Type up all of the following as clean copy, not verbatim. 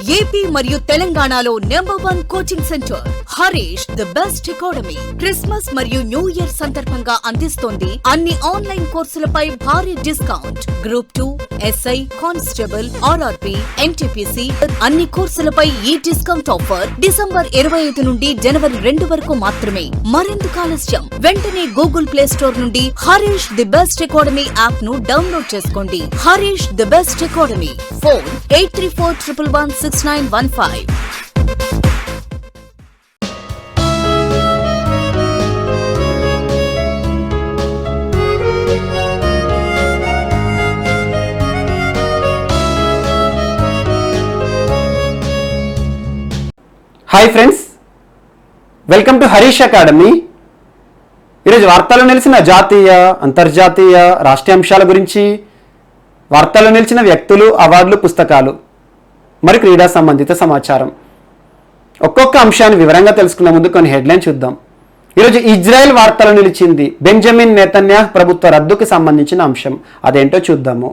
AP మరియు తెలంగాణలో #1 coaching centre Harish the best academy. Christmas మరియు న్యూ ఇయర్ సందర్భంగా అందిస్తోంది అన్ని ఆన్లైన్ కోర్సులపై భారీ discount. Group 2, SI, constable, RRB, NTPC అన్ని కోర్సులపై ఈ డిస్కౌంట్ ఆఫర్ డిసెంబర్ 25 నుండి జనవరి 2 వరకు మాత్రమే. మరెందుకు ఆలస్యం? వెంటనే గూగుల్ ప్లే స్టోర్ నుండి Harish the best academy app ను డౌన్లోడ్ చేసుకోండి. Harish the best academy. Phone 8341116915. Hi friends, welcome to Harish academy. ఈరోజు వార్తల్లో నిలిచిన జాతీయ, అంతర్జాతీయ, రాష్ట్రీయ అంశాల గురించి, వార్తల్లో నిలిచిన వ్యక్తులు, అవార్డులు, పుస్తకాలు మరి క్రీడా సంబంధిత సమాచారం ఒక్కొక్క అంశాన్ని వివరంగా తెలుసుకునే ముందు కొన్ని హెడ్లైన్ చూద్దాం. ఈరోజు ఇజ్రాయెల్ వార్తల్లో నిలిచింది బెంజమిన్ నెతన్యాహ్ ప్రభుత్వ రద్దుకి సంబంధించిన అంశం, అదేంటో చూద్దాము.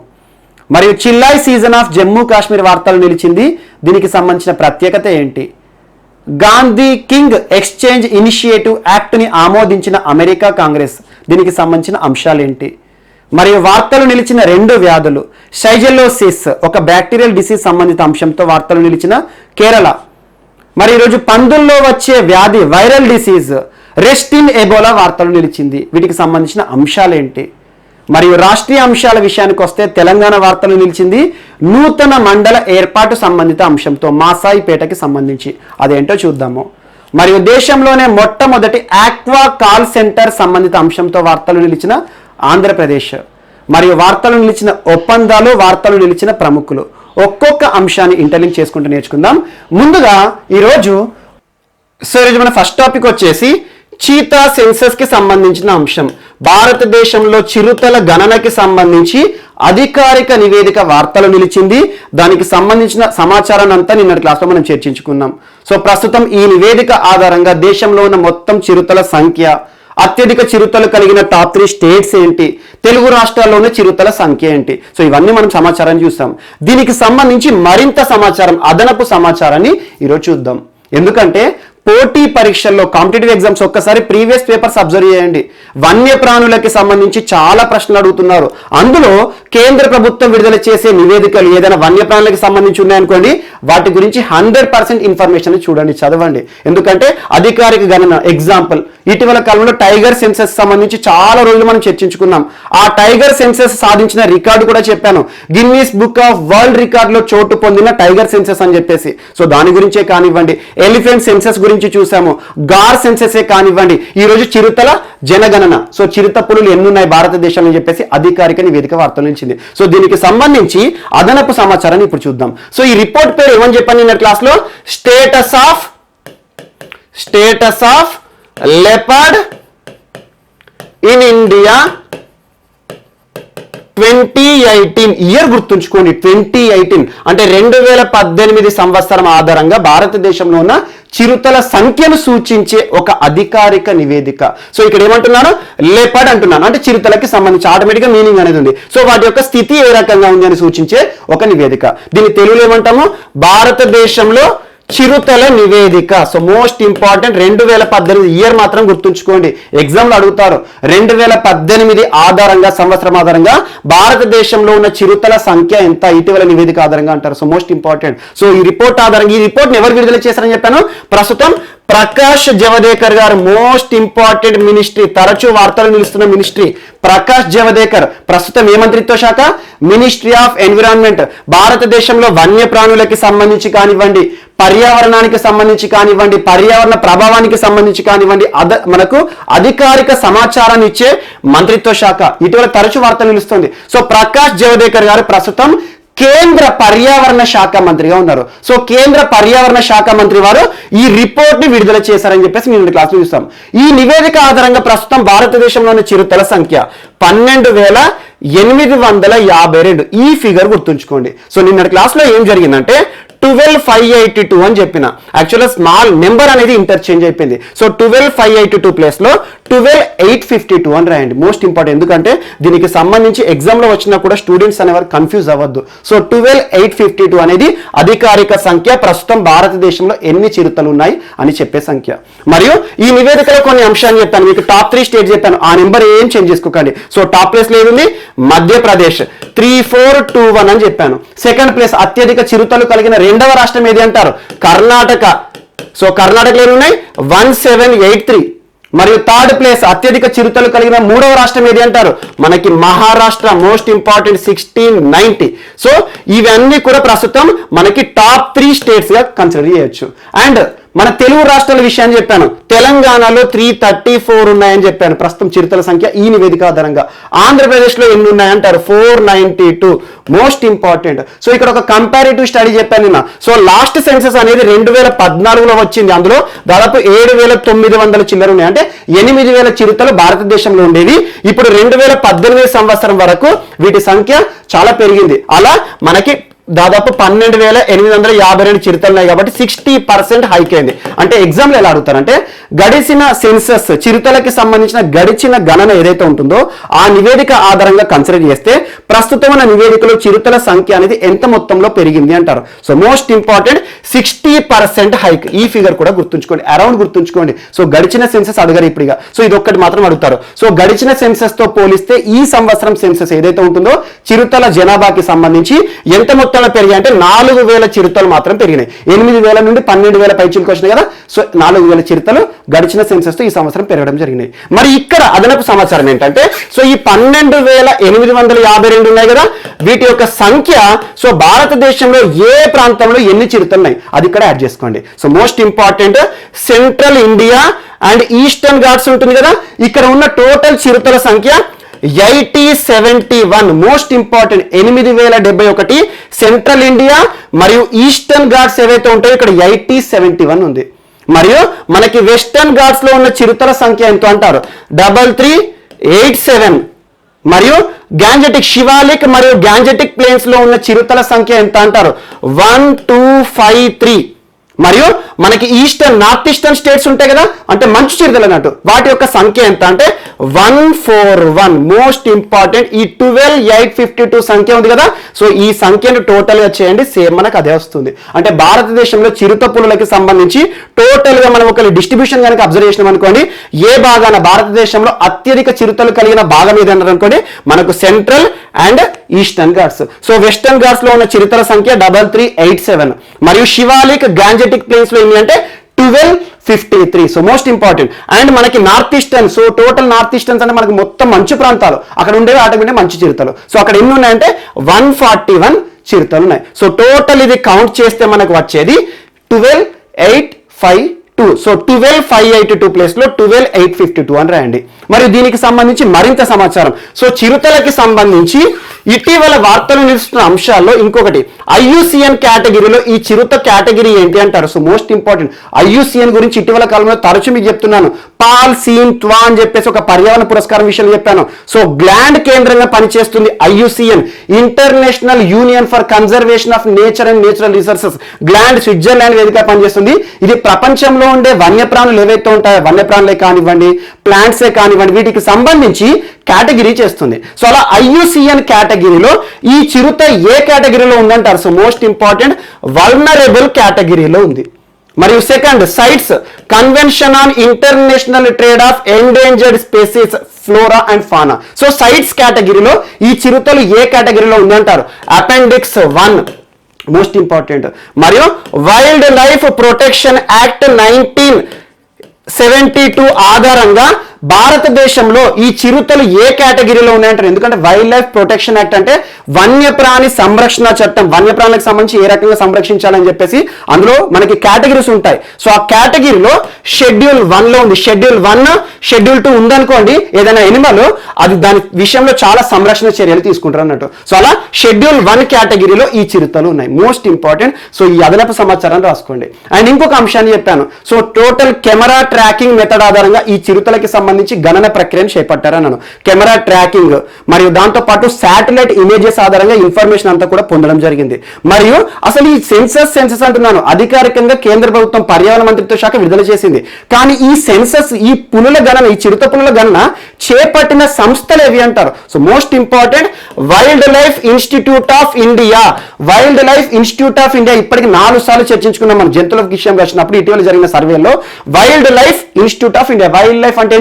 మరియు చిల్లాయ్ సీజన్ ఆఫ్ జమ్మూ కాశ్మీర్ వార్తలు నిలిచింది, దీనికి సంబంధించిన ప్రత్యేకత ఏంటి? గాంధీ కింగ్ ఎక్స్చేంజ్ ఇనిషియేటివ్ యాక్ట్ని ఆమోదించిన అమెరికా కాంగ్రెస్, దీనికి సంబంధించిన అంశాలేంటి? మరియు వార్తలు నిలిచిన 2 వ్యాధులు, షైజెల్లోసిస్ ఒక బ్యాక్టీరియల్ డిసీజ్ సంబంధిత అంశంతో వార్తలు నిలిచిన కేరళ. మరి ఈరోజు పందుల్లో వచ్చే వ్యాధి viral disease rest in Ebola వార్తలు నిలిచింది, వీటికి సంబంధించిన అంశాలేంటి? మరియు రాష్ట్రీయ అంశాల విషయానికి వస్తే తెలంగాణ వార్తలు నిలిచింది నూతన మండల ఏర్పాటు సంబంధిత అంశంతో మాసాయిపేటకి సంబంధించి, అదేంటో చూద్దాము. మరియు దేశంలోనే మొట్టమొదటి ఆక్వా కాల్ సెంటర్ సంబంధిత అంశంతో వార్తలు నిలిచిన ఆంధ్రప్రదేశ్. మరియు వార్తలు నిలిచిన ఒప్పందాలు, వార్తలు నిలిచిన ప్రముఖులు, ఒక్కొక్క అంశాన్ని ఇంటర్లింక్ చేసుకుంటూ నేర్చుకుందాం. ముందుగా ఈరోజు మన ఫస్ట్ టాపిక్ వచ్చేసి చీతా సెన్సస్ కి సంబంధించిన అంశం. భారతదేశంలో చిరుతల గణనకి సంబంధించి అధికారిక నివేదిక వార్తలు నిలిచింది, దానికి సంబంధించిన సమాచారాన్ని అంతా నిన్నటి క్లాస్లో మనం చర్చించుకున్నాం. సో ప్రస్తుతం ఈ నివేదిక ఆధారంగా దేశంలో ఉన్న మొత్తం చిరుతల సంఖ్య, అత్యధిక చిరుతలు కలిగిన టాప్ 3 స్టేట్స్ ఏంటి, తెలుగు రాష్ట్రాల్లోనే చిరుతల సంఖ్య ఏంటి, సో ఇవన్నీ మనం సమాచారాన్ని చూస్తాం. దీనికి సంబంధించి మరింత సమాచారం, అదనపు సమాచారాన్ని ఈరోజు చూద్దాం. ఎందుకంటే పోటీ పరీక్షల్లో, కాంపిటేటివ్ ఎగ్జామ్స్ ఒక్కసారి ప్రీవియస్ పేపర్స్ అబ్జర్వ్ చేయండి. వన్యప్రాణులకి సంబంధించి చాలా ప్రశ్నలు అడుగుతున్నారు. అందులో కేంద్ర ప్రభుత్వం విడుదల చేసే నివేదికలు ఏదైనా వన్యప్రాణులకి సంబంధించి ఉన్నాయనుకోండి, వాటి గురించి 100% ఇన్ఫర్మేషన్ చూడండి, చదవండి. ఎందుకంటే అధికారిక గణన, ఎగ్జాంపుల్ ఇటీవల కాలంలో టైగర్ సెన్సస్ సంబంధించి చాలా రోజులు మనం చర్చించుకున్నాం. ఆ టైగర్ సెన్సస్ సాధించిన రికార్డు కూడా చెప్పాను, గిన్నీస్ బుక్ ఆఫ్ వరల్డ్ రికార్డులో చోటు పొందిన టైగర్ సెన్సస్ అని చెప్పేసి. సో దాని గురించే కానివ్వండి, ఎలిఫెంట్ సెన్సస్ గురించి చూసాము, గార్ సెన్సెసే కానివ్వండి, ఈ రోజు చిరుతల జనగణన, సో చిరుత పులులు ఎన్ని ఉన్నాయి భారతదేశంలో అని చెప్పేసి అధికారిక నివేదిక వార్తలు నిలిచింది. సో దీనికి సంబంధించి అదనపు సమాచారాన్ని ఇప్పుడు చూద్దాం. సో ఈ రిపోర్ట్ పేరు ఏమని చెప్పాను నిన్న క్లాస్ లో? Status of leopard in India 2018. Year గుర్తుంచుకోండి, 2018 అంటే 2018 సంవత్సరం ఆధారంగా భారతదేశంలో ఉన్న చిరుతల సంఖ్యను సూచించే ఒక అధికారిక నివేదిక. సో ఇక్కడ ఏమంటున్నాను? లెపర్డ్ అంటున్నాను, అంటే చిరుతలకి సంబంధించి ఆటోమేటిక్గా మీనింగ్ అనేది ఉంది. సో వాటి యొక్క స్థితి ఏ రకంగా ఉంది అని సూచించే ఒక నివేదిక. దీన్ని తెలుగులో ఏమంటాము? భారతదేశంలో చిరుతల నివేదిక. సో మోస్ట్ ఇంపార్టెంట్ 2018 ఇయర్ మాత్రం గుర్తుంచుకోండి, ఎగ్జామ్లో అడుగుతారు. 2018 ఆధారంగా, సంవత్సరం ఆధారంగా భారతదేశంలో ఉన్న చిరుతల సంఖ్య ఎంత, ఇటీవల నివేదిక ఆధారంగా అంటారు. So most important. సో ఈ రిపోర్ట్ ఆధారంగా, ఈ రిపోర్ట్ని ఎవరు విడుదల చేశారని చెప్పాను? ప్రస్తుతం ప్రకాష్ జవదేకర్ గారు, మోస్ట్ ఇంపార్టెంట్ మినిస్ట్రీ, తరచూ వార్తలు నిలుస్తున్న మినిస్ట్రీ ప్రకాష్ జవదేకర్. ప్రస్తుతం ఏ మంత్రిత్వ శాఖ? Ministry of environment. భారతదేశంలో వన్యప్రాణులకి సంబంధించి కానివ్వండి, పర్యావరణానికి సంబంధించి కానివ్వండి, పర్యావరణ ప్రభావానికి సంబంధించి కానివ్వండి, మనకు అధికారిక సమాచారాన్ని ఇచ్చే మంత్రిత్వ శాఖ. ఇటీవల తరచూ వార్తలు నిలుస్తుంది. సో ప్రకాష్ జవదేకర్ గారు ప్రస్తుతం కేంద్ర పర్యావరణ శాఖ మంత్రిగా ఉన్నారు. సో కేంద్ర పర్యావరణ శాఖ మంత్రి వారు ఈ రిపోర్ట్ ని విడుదల చేశారని చెప్పేసి నేను క్లాసులో చూస్తాం. ఈ నివేదిక ఆధారంగా ప్రస్తుతం భారతదేశంలోని చిరుతల సంఖ్య 12,852. ఈ ఫిగర్ గుర్తుంచుకోండి. సో నిన్నటి క్లాస్లో ఏం జరిగిందంటే 12,582 అని చెప్పిన. యాక్చువల్గా స్మాల్ నెంబర్ అనేది ఇంటర్చేంజ్ అయిపోయింది. సో 12,582 ప్లేస్ లో 12,852 అని రాయండి. మోస్ట్ ఇంపార్టెంట్, ఎందుకంటే దీనికి సంబంధించి ఎగ్జామ్ లో వచ్చినా కూడా స్టూడెంట్స్ అనేవారు కన్ఫ్యూజ్ అవ్వద్దు. సో 12,852 అనేది అధికారిక సంఖ్య, ప్రస్తుతం భారతదేశంలో ఎన్ని చిరుతలు ఉన్నాయి అని చెప్పే సంఖ్య. మరియు ఈ నివేదికలో కొన్ని అంశాలు చెప్పాను, మీకు టాప్ 3 స్టేట్ చెప్పాను, ఆ నెంబర్ ఏం చేంజ్ చేసుకోకండి. సో టాప్ ప్లేస్ లో ఏముంది? మధ్యప్రదేశ్ 3421 అని చెప్పాను. సెకండ్ ప్లేస్ అత్యధిక చిరుతలు కలిగిన రెండవ రాష్ట్రం ఏది అంటారు? కర్ణాటక. సో కర్ణాటకలో ఏమున్నాయి? 1783. మరియు థర్డ్ ప్లేస్ అత్యధిక చిరుతలు కలిగిన మూడవ రాష్ట్రం ఏది అంటారు? మనకి మహారాష్ట్ర. Most important 1690. సో ఇవన్నీ కూడా ప్రస్తుతం మనకి టాప్ 3 స్టేట్స్ గా కన్సిడర్ చేయొచ్చు. అండ్ మన తెలుగు రాష్ట్రాల విషయాన్ని చెప్పాను, తెలంగాణలో 334 ఉన్నాయని చెప్పాను ప్రస్తుతం చిరుతల సంఖ్య ఈ నివేదిక ఆధారంగా. ఆంధ్రప్రదేశ్లో ఎన్ని ఉన్నాయంటారు? 492. Most important. సో ఇక్కడ ఒక కంపారిటివ్ స్టడీ చెప్పాను నిన్న. సో లాస్ట్ సెన్సస్ అనేది 2014లో వచ్చింది. అందులో దాదాపు 7,900 చిల్లర ఉన్నాయి, అంటే 8,000 చిరుతలు భారతదేశంలో ఉండేవి. ఇప్పుడు 2018 సంవత్సరం వరకు వీటి సంఖ్య చాలా పెరిగింది. అలా మనకి దాదాపు 12,852 చిరుతలు ఉన్నాయి కాబట్టి 60% హైక్ అయింది. అంటే ఎగ్జామ్లో ఎలా అడుగుతారంటే గడిచిన సెన్సస్ చిరుతలకి సంబంధించిన గడిచిన గణన ఏదైతే ఉంటుందో ఆ నివేదిక ఆధారంగా కన్సిడర్ చేస్తే ప్రస్తుతం ఉన్న నివేదికలో చిరుతల సంఖ్య అనేది ఎంత మొత్తంలో పెరిగింది అంటారు. So most important 60% hike. ఈ ఫిగర్ కూడా గుర్తుంచుకోండి, అరౌండ్ గుర్తుంచుకోండి. సో గడిచిన సెన్సస్ అడగరు ఇప్పుడుగా. సో ఇది ఒక్కటి మాత్రం అడుగుతారు. సో గడిచిన సెన్సస్ తో పోలిస్తే ఈ సంవత్సరం సెన్సస్ ఏదైతే ఉంటుందో చిరుతల జనాభాకి సంబంధించి ఎంత మొత్తం పెరిగాయి అంటే 4,000 చిరుతలు మాత్రం పెరిగినాయి. 8,000 నుండి 12,000 పైచిలకు వచ్చినాయి కదా. సో 4,000 చిరుతలు గడిచిన సెన్సస్ తో ఈ సంవత్సరం పెరగడం జరిగినాయి. మరి ఇక్కడ అదనపు సమాచారం ఏంటంటే సో ఈ 12,852 ఉన్నాయి కదా, వీటి యొక్క సంఖ్య సో భారతదేశంలో ఏ ప్రాంతంలో ఎన్ని చిరుతలు ఉన్నాయి అది ఇక్కడ యాడ్ చేసుకోండి. So most important central India and eastern Ghats ఉంటుంది కదా, ఇక్కడ ఉన్న టోటల్ చిరుతల సంఖ్య 8071. మోస్ట్ ఇంపార్టెంట్ 8,071 సెంట్రల్ ఇండియా మరియు ఈస్టర్న్ ఘాట్స్ ఏవైతే ఉంటాయో ఇక్కడ 8071 ఉంది. మరియు మనకి వెస్టర్న్ ఘాట్స్ లో ఉన్న చిరుతల సంఖ్య ఎంత అంటారు? 3387. మరియు గ్యాంజెటిక్ శివాలిక్ మరియు గ్యాంజెటిక్ ప్లేన్స్ లో ఉన్న చిరుతల సంఖ్య ఎంత అంటారు? 1253. మరియు మనకి ఈస్టర్న్ నార్త్ ఈస్టర్న్ స్టేట్స్ ఉంటాయి కదా, అంటే మంచు చిరుతలు అన్నట్టు, వాటి యొక్క సంఖ్య ఎంత అంటే 141. మోస్ట్ ఇంపార్టెంట్ ఈ 12,852 సంఖ్య ఉంది కదా, సో ఈ సంఖ్యను టోటల్ గా చేయండి, సేమ్ మనకు అదే వస్తుంది. అంటే భారతదేశంలో చిరుత పులులకి సంబంధించి టోటల్ గా మనం ఒక డిస్ట్రిబ్యూషన్ కనుక అబ్జర్వ్ చేసినాం అనుకోండి, ఏ భాగాన భారతదేశంలో అత్యధిక చిరుతలు కలిగిన భాగం ఏదన్నారు అనుకోండి, మనకు central and eastern Ghats. So western Ghats లో ఉన్న చిరుతల సంఖ్య 3387. మరియు శివాలిక్ గ్యాంజెటిక్ ప్లేన్స్ లో ఏంటి అంటే 1253. So most important. అండ్ మనకి north eastern, so total north ఈస్టర్న్స్ అంటే మనకి మొత్తం మంచు ప్రాంతాలు, అక్కడ ఉండేవి ఆటోమేటిక్ మంచు చిరుతలు. సో అక్కడ ఎన్ని ఉన్నాయంటే 141 చిరుతలు ఉన్నాయి. సో టోటల్ ఇది కౌంట్ చేస్తే మనకు వచ్చేది 12,852. సో 12,582 ప్లేస్ లో 12,852 అని రాయండి. మరియు దీనికి సంబంధించి మరింత సమాచారం. సో చిరుతలకి సంబంధించి ఇటీవల వార్తలు నిలుస్తున్న అంశాల్లో ఇంకొకటి IUCN కేటగిరీలో ఈ చిరుత కేటగిరీ ఏంటి అంటారు? సో మోస్ట్ ఇంపార్టెంట్ IUCN గురించి ఇటీవల కాలంలో తరచు మీకు చెప్తున్నాను. పాల్ సీన్ ట్వా అని చెప్పేసి ఒక పర్యావరణ పురస్కారం విషయంలో చెప్పాను. సో గ్లాండ్ కేంద్రంగా పనిచేస్తుంది IUCN, international union for conservation of nature and natural resources. Gland Switzerland వేదిక పనిచేస్తుంది. ఇది ప్రపంచంలో ఉండే వన్యప్రాణులు ఏవైతే ఉంటాయో, వన్యప్రాణులే కానివ్వండి, ప్లాంట్సే కానివ్వండి, వీటికి సంబంధించి కేటగిరీ చేస్తుంది. సో అలా IUCN కేటగిరీలో ఈ చిరుత ఏ కేటగిరీలో ఉందంటారు? సో మోస్ట్ ఇంపార్టెంట్ వల్నరబుల్ కేటగిరీలో ఉంది. మరియు second CITES convention on international trade of endangered species flora and fauna. So CITES కేటగిరీలో ఈ చిరుతలు ఏ కేటగిరీలో ఉందంటారు? అపెండిక్స్ 1. Most important. మరియు వైల్డ్ లైఫ్ ప్రొటెక్షన్ యాక్ట్ 1972 ఆధారంగా భారతదేశంలో ఈ చిరుతలు ఏ కేటగిరీలో ఉన్నాయంటారు? ఎందుకంటే వైల్డ్ లైఫ్ ప్రొటెక్షన్ యాక్ట్ అంటే వన్యప్రాణి సంరక్షణ చట్టం, వన్యప్రాణులకు సంబంధించి ఏ రకంగా సంరక్షించాలని చెప్పేసి అందులో మనకి కేటగిరీస్ ఉంటాయి. సో ఆ కేటగిరీలో షెడ్యూల్ 1 లో ఉంది. షెడ్యూల్ 1, షెడ్యూల్ 2 ఉందనుకోండి, ఏదైనా ఎనిమల్ అది దాని విషయంలో చాలా సంరక్షణ చర్యలు తీసుకుంటారు అన్నట్టు. సో అలా షెడ్యూల్ 1 కేటగిరీలో ఈ చిరుతలు ఉన్నాయి. Most important. సో ఈ అదనపు సమాచారాన్ని రాసుకోండి. అండ్ ఇంకొక అంశాన్ని చెప్పాను. So total camera tracking method ఆధారంగా ఈ చిరుతలకి సంబంధించి గణన ప్రక్రియను చేపట్టారన్నాను. కెమెరా ట్రాకింగ్ మరియు దాంతో పాటు శాటిలైట్ ఇమేజెస్ ఆధారంగా ఇన్ఫర్మేషన్ అంతా కూడా పొందడం జరిగింది. మరియు అసలు ఈ సెన్సస్ అంటున్నాను అధికారికంగా కేంద్ర ప్రభుత్వం పర్యావరణ మంత్రిత్వ శాఖ విడుదల చేసింది. కానీ ఈ సెన్సస్, ఈ పులుల గణన, ఈ చిరుత పులుల గణన చేపట్టిన సంస్థలు ఏవి అంటారు? So most important, wild life institute of India. Wild life institute of India ఇప్పటికి 4 సార్లు చర్చించుకున్నాం మనం జంతువుల విషయం వచ్చినప్పుడు. ఇటీవల జరిగిన సర్వేలో wild life institute of India, wild life అంటే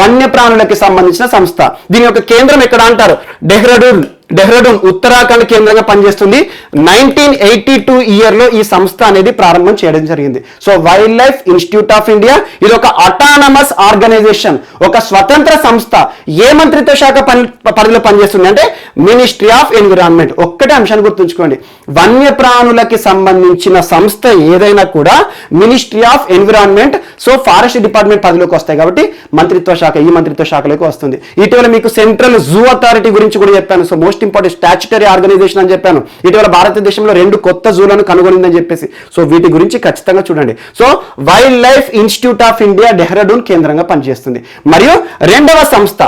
వన్యప్రాణులకి సంబంధించిన సంస్థ. దీని యొక్క కేంద్రం ఎక్కడ అంటారు? డెహ్రాడూన్ ఉత్తరాఖండ్ కేంద్రంగా పనిచేస్తుంది. 1982 ఇయర్లో ఈ సంస్థ అనేది ప్రారంభం చేయడం జరిగింది. So wild life institute of India ఇది ఒక అటానమస్ ఆర్గనైజేషన్, ఒక స్వతంత్ర సంస్థ. ఏ మంత్రిత్వ శాఖ పరిధిలో పనిచేస్తుంది అంటే మినిస్ట్రీ ఆఫ్ ఎన్విరాన్మెంట్. ఒక్కటే అంశాన్ని గుర్తుంచుకోండి, వన్యప్రాణులకి సంబంధించిన సంస్థ ఏదైనా కూడా ministry of environment, so forest department పరిధిలోకి వస్తాయి కాబట్టి మంత్రిత్వ శాఖ ఈ మంత్రిత్వ శాఖలోకి వస్తుంది. ఇటీవల మీకు సెంట్రల్ జూ అథారిటీ గురించి కూడా చెప్పాను. So most important statutory organisation అని చెప్పాను. ఇటీవల భారతదేశంలో 2 కొత్త జూలను కనుగొనిందని చెప్పేసి. సో వీటి గురించి ఖచ్చితంగా చూడండి. So wild life institute of India Dehradun కేంద్రంగా పనిచేస్తుంది. మరియు రెండవ సంస్థ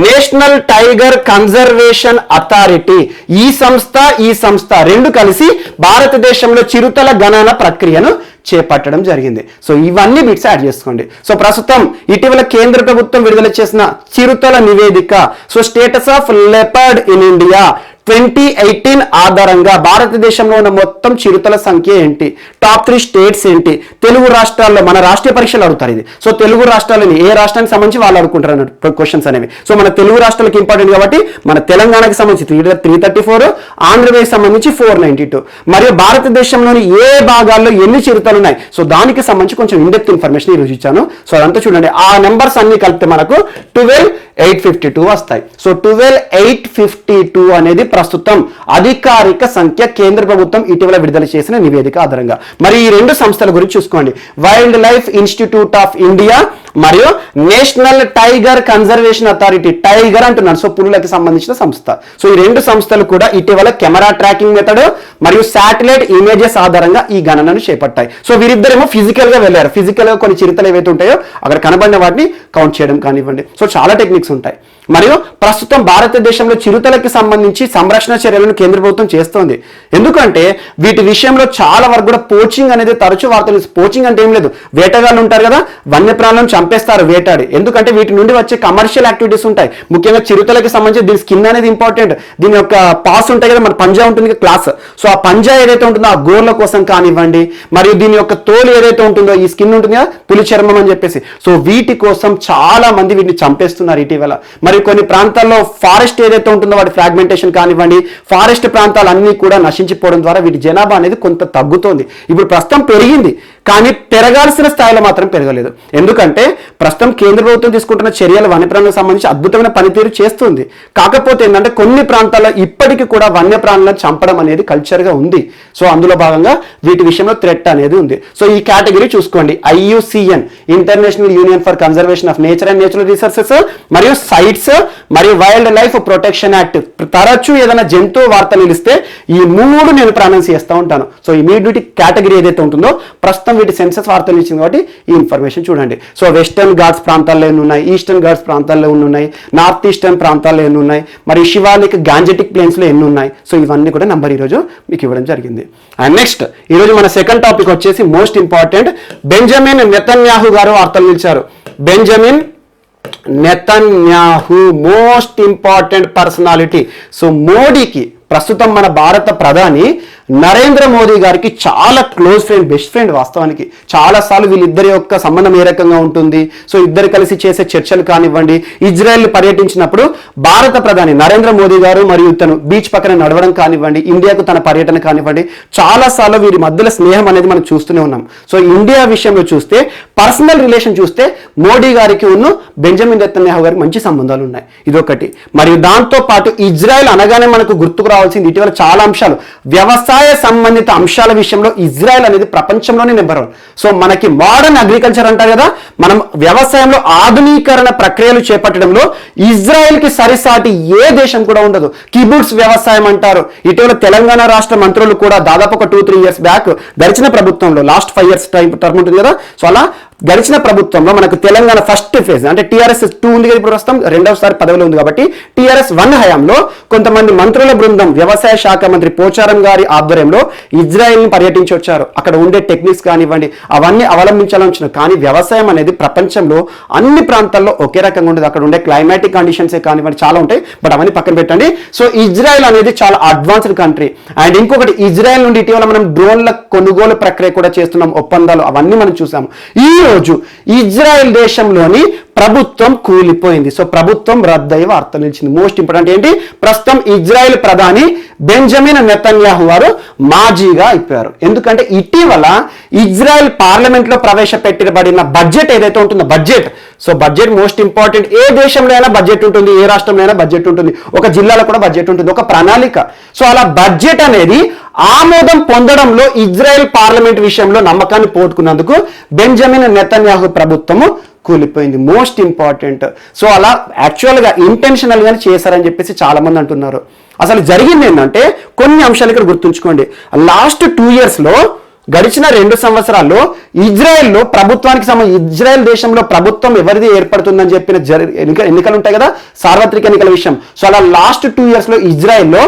నేషనల్ టైగర్ కన్జర్వేషన్ అథారిటీ. ఈ సంస్థ రెండు కలిసి భారతదేశంలో చిరుతల గణన ప్రక్రియను చేపట్టడం జరిగింది. సో ఇవన్నీ బిట్స్ యాడ్ చేసుకోండి. సో ప్రస్తుతం ఇటీవల కేంద్ర ప్రభుత్వం విడుదల చేసిన చిరుతల నివేదిక, so status of leopard in India 2018 ఆధారంగా భారతదేశంలో ఉన్న మొత్తం చిరుతల సంఖ్య ఏంటి, టాప్ 3 స్టేట్స్ ఏంటి, తెలుగు రాష్ట్రాల్లో మన రాష్ట్రీయ పరీక్షలు అడుగుతారు ఇది. సో తెలుగు రాష్ట్రాలని ఏ రాష్ట్రానికి సంబంధించి వాళ్ళు అడుగుకుంటారు అన్నట్టు క్వశ్చన్స్ అనేవి. సో మన తెలుగు రాష్ట్రాలకు ఇంపార్టెంట్ కాబట్టి మన తెలంగాణకి సంబంధించి 334, ఆంధ్రప్రదేశ్ సంబంధించి 492, మరియు భారతదేశంలోని ఏ భాగాల్లో ఎన్ని చిరుతలు ఉన్నాయి సో దానికి సంబంధించి కొంచెం ఇండెప్త్ ఇన్ఫర్మేషన్ ఈరోజు ఇచ్చాను. సో అదంతా చూడండి. ఆ నెంబర్స్ అన్ని కలిపితే మనకు 12852 వస్తాయి. సో 12852 అనేది ప్రస్తుతం అధికారిక సంఖ్య, కేంద్ర ప్రభుత్వం ఇటీవల విడుదల చేసిన నివేదిక ఆధారంగా. మరి ఈ 2 సంస్థల గురించి చూసుకోండి, wildlife institute of India మరియు national tiger conservation authority. Tiger అంటున్నాను, సో పులులకు సంబంధించిన సంస్థ. సో ఈ 2 సంస్థలు కూడా ఇటీవల కెమెరా ట్రాకింగ్ మెథడ్ మరియు శాటిలైట్ ఇమేజెస్ ఆధారంగా ఈ గణనను చేపట్టాయి. సో వీరిద్దరేమో ఫిజికల్ గా వెళ్ళారు. ఫిజికల్ గా కొన్ని చిరుతలు ఏవైతే ఉంటాయో అక్కడ కనబడిన వాటిని కౌంట్ చేయడం కానివ్వండి. సో చాలా టెక్నిక్స్ ఉంటాయి. మరియు ప్రస్తుతం భారతదేశంలో చిరుతలకు సంబంధించి సంరక్షణ చర్యలను కేంద్ర ప్రభుత్వం చేస్తోంది. ఎందుకంటే వీటి విషయంలో చాలా వరకు కూడా పోచింగ్ అనేది తరచూ వార్తలు. పోచింగ్ అంటే ఏం లేదు, వేటగాళ్ళు ఉంటారు కదా, వన్యప్రాణులను చంపేస్తారు వేటాడి. ఎందుకంటే వీటి నుండి వచ్చే కమర్షియల్ యాక్టివిటీస్ ఉంటాయి. ముఖ్యంగా చిరుతలకు సంబంధించి దీని స్కిన్ అనేది ఇంపార్టెంట్. దీని యొక్క పాస్ ఉంటాయి కదా, మన పంజా ఉంటుంది క్లాస్. సో ఆ పంజా ఏదైతే ఉంటుందో ఆ గోర్ల కోసం కానివ్వండి, మరియు దీని యొక్క తోలు ఏదైతే ఉంటుందో ఈ స్కిన్ ఉంటుంది కదా, పులి చర్మం అని చెప్పేసి, సో వీటి కోసం చాలా మంది వీటిని చంపేస్తున్నారు ఇటీవల. మరి కొన్ని ప్రాంతాల్లో ఫారెస్ట్ ఏదైతే ఉంటుందో వాటి ఫ్రాగ్మెంటేషన్ కానివ్వండి, ఫారెస్ట్ ప్రాంతాలన్నీ కూడా నశించిపోవడం ద్వారా వీటి జనాభా అనేది కొంత తగ్గుతోంది. ఇప్పుడు ప్రస్తుతం పెరిగింది కానీ పెరగాల్సిన స్థాయిలో మాత్రం పెరగలేదు. ఎందుకంటే ప్రస్తుతం కేంద్ర ప్రభుత్వం తీసుకుంటున్న చర్యలు వన్యప్రాణులకు సంబంధించి అద్భుతమైన పనితీరు చేస్తుంది. కాకపోతే ఏంటంటే కొన్ని ప్రాంతాల్లో ఇప్పటికీ కూడా వన్యప్రాణులను చంపడం అనేది కల్చర్గా ఉంది. సో అందులో భాగంగా వీటి విషయంలో థ్రెట్ అనేది ఉంది. సో ఈ కేటగిరీ చూసుకోండి, IUCN international union for conservation of nature and natural resources మరియు సైట్స్ మరియు వైల్డ్ లైఫ్ ప్రొటెక్షన్ యాక్ట్. తరచూ ఏదైనా జంతువు వార్తలు ఇస్తే ఈ 3 నేను ప్రొనౌన్స్ చేస్తూ ఉంటాను. సో ఈ ఇమీడియట్ కేటగిరీ ఏదైతే ఉంటుందో ప్రస్తుతం వీటి సెన్సస్ వార్తలు ఇచ్చింది కాబట్టి ఈ ఇన్ఫర్మేషన్ చూడండి. సో వెస్టర్న్ ఘాట్స్ ప్రాంతాల్లో ఎన్ని ఉన్నాయి, ఈస్టర్న్ ఘాట్స్ ప్రాంతాల్లో ఎన్ని ఉన్నాయి, నార్త్ ఈస్టర్న్ ప్రాంతాల్లో ఎన్ని ఉన్నాయి, మరి శివాలిక్ గాంజెటిక్ ప్లేన్స్లో ఎన్ని ఉన్నాయి. సో ఇవన్నీ కూడా నెంబర్ ఈరోజు మీకు ఇవ్వడం జరిగింది. అండ్ నెక్స్ట్ ఈరోజు మన సెకండ్ టాపిక్ వచ్చేసి మోస్ట్ ఇంపార్టెంట్, బెంజమిన్ నెతన్యాహు గారు వార్తలు నిలిచారు. Benjamin Netanyahu most important personality. So మోడీకి ప్రస్తుతం మన భారత ప్రధాని నరేంద్ర మోదీ గారికి చాలా క్లోజ్ ఫ్రెండ్, బెస్ట్ ఫ్రెండ్. వాస్తవానికి చాలాసార్లు వీళ్ళిద్దరి యొక్క సంబంధం ఏ రకంగా ఉంటుంది, సో ఇద్దరు కలిసి చేసే చర్చలు కానివ్వండి, ఇజ్రాయెల్ పర్యటించినప్పుడు భారత ప్రధాని నరేంద్ర మోదీ గారు మరియు తను బీచ్ పక్కన నడవడం కానివ్వండి, ఇండియాకు తన పర్యటన కానివ్వండి, చాలాసార్లు వీరి మధ్యలో స్నేహం అనేది మనం చూస్తూనే ఉన్నాం. సో ఇండియా విషయంలో చూస్తే పర్సనల్ రిలేషన్ చూస్తే మోడీ గారికి ఉన్న బెంజమిన్ నెతన్యాహు గారికి మంచి సంబంధాలు ఉన్నాయి, ఇదొకటి. మరియు దాంతో పాటు ఇజ్రాయెల్ అనగానే మనకు గుర్తుకు రావాల్సింది ఇటీవల చాలా అంశాలు. వ్యవసాయ వ్యవసాయ సంబంధిత అంశాల విషయంలో ఇజ్రాయెల్ అనేది ప్రపంచంలోనే నెంబర్ 1. సో మనకి మోడర్న్ అగ్రికల్చర్ అంటారు కదా, మనం వ్యవసాయంలో ఆధునీకరణ ప్రక్రియలు చేపట్టడంలో ఇజ్రాయెల్కి సరిసాటి ఏ దేశం కూడా ఉండదు. కిబుట్స్ వ్యవసాయం అంటారు. ఇటీవల తెలంగాణ రాష్ట్ర మంత్రులు కూడా దాదాపు ఒక 2-3 ఇయర్స్ బ్యాక్ గడిచిన ప్రభుత్వంలో, లాస్ట్ 5 years టర్మ్ ఉంటుంది కదా, సో అలా గడిచిన ప్రభుత్వంలో మనకు తెలంగాణ ఫస్ట్ ఫేజ్ అంటే టీఆర్ఎస్ 2 ఉంది కదా, ఇప్పుడు ప్రస్తుతం రెండవసారి పదవిలో ఉంది కాబట్టి టీఆర్ఎస్ 1 హయాంలో కొంతమంది మంత్రుల బృందం వ్యవసాయ శాఖ మంత్రి పోచారం గారి ఆధ్వర్యంలో ఇజ్రాయెల్ని పర్యటించి వచ్చారు. అక్కడ ఉండే టెక్నిక్స్ కానివ్వండి అవన్నీ అవలంబించాలని వచ్చిన, కానీ వ్యవసాయం అనేది ప్రపంచంలో అన్ని ప్రాంతాల్లో ఒకే రకంగా ఉండదు. అక్కడ ఉండే క్లైమాటిక్ కండిషన్సే కానివ్వండి చాలా ఉంటాయి, బట్ అవన్నీ పక్కన పెట్టండి. సో ఇజ్రాయెల్ అనేది చాలా అడ్వాన్స్డ్ కంట్రీ. అండ్ ఇంకొకటి, ఇజ్రాయెల్ నుండి ఇటీవల మనం డ్రోన్ల కొనుగోలు ప్రక్రియ కూడా చేస్తున్నాం, ఒప్పందాలు అవన్నీ మనం చూసాము. ఈ రోజు ఇజ్రాయెల్ దేశంలోని ప్రభుత్వం కూలిపోయింది. సో ప్రభుత్వం రద్దయి వార్తలు నిలిచింది. మోస్ట్ ఇంపార్టెంట్ ఏంటి, ప్రస్తుతం ఇజ్రాయెల్ ప్రధాని బెంజమిన్ నెతన్యాహు వారు మాజీగా అయిపోయారు. ఎందుకంటే ఇటీవల ఇజ్రాయెల్ పార్లమెంట్ లో ప్రవేశపెట్టబడిన బడ్జెట్ ఏదైతే ఉంటుందో budget, so budget most important. ఏ దేశంలో అయినా బడ్జెట్ ఉంటుంది, ఏ రాష్ట్రంలో అయినా బడ్జెట్ ఉంటుంది, ఒక జిల్లాలో కూడా బడ్జెట్ ఉంటుంది, ఒక ప్రణాళిక. సో అలా బడ్జెట్ అనేది ఆమోదం పొందడంలో ఇజ్రాయెల్ పార్లమెంట్ విషయంలో నమ్మకాన్ని పోగొట్టుకున్నందుకు బెంజమిన్ నెతన్యాహు ప్రభుత్వము కూలిపోయింది. Most important. సో అలా యాక్చువల్గా ఇంటెన్షనల్ గానే చేశారని చెప్పేసి చాలా మంది అంటున్నారు. అసలు జరిగింది ఏంటంటే కొన్ని అంశాలు ఇక్కడ గుర్తుంచుకోండి. లాస్ట్ 2 years లో, గడిచిన 2 సంవత్సరాల్లో ఇజ్రాయెల్లో ప్రభుత్వానికి ఇజ్రాయెల్ దేశంలో ప్రభుత్వం ఎవరిది ఏర్పడుతుందని చెప్పిన ఎన్నికలు ఉంటాయి కదా, సార్వత్రిక ఎన్నికల విషయం. సో అలా లాస్ట్ 2 years లో ఇజ్రాయెల్లో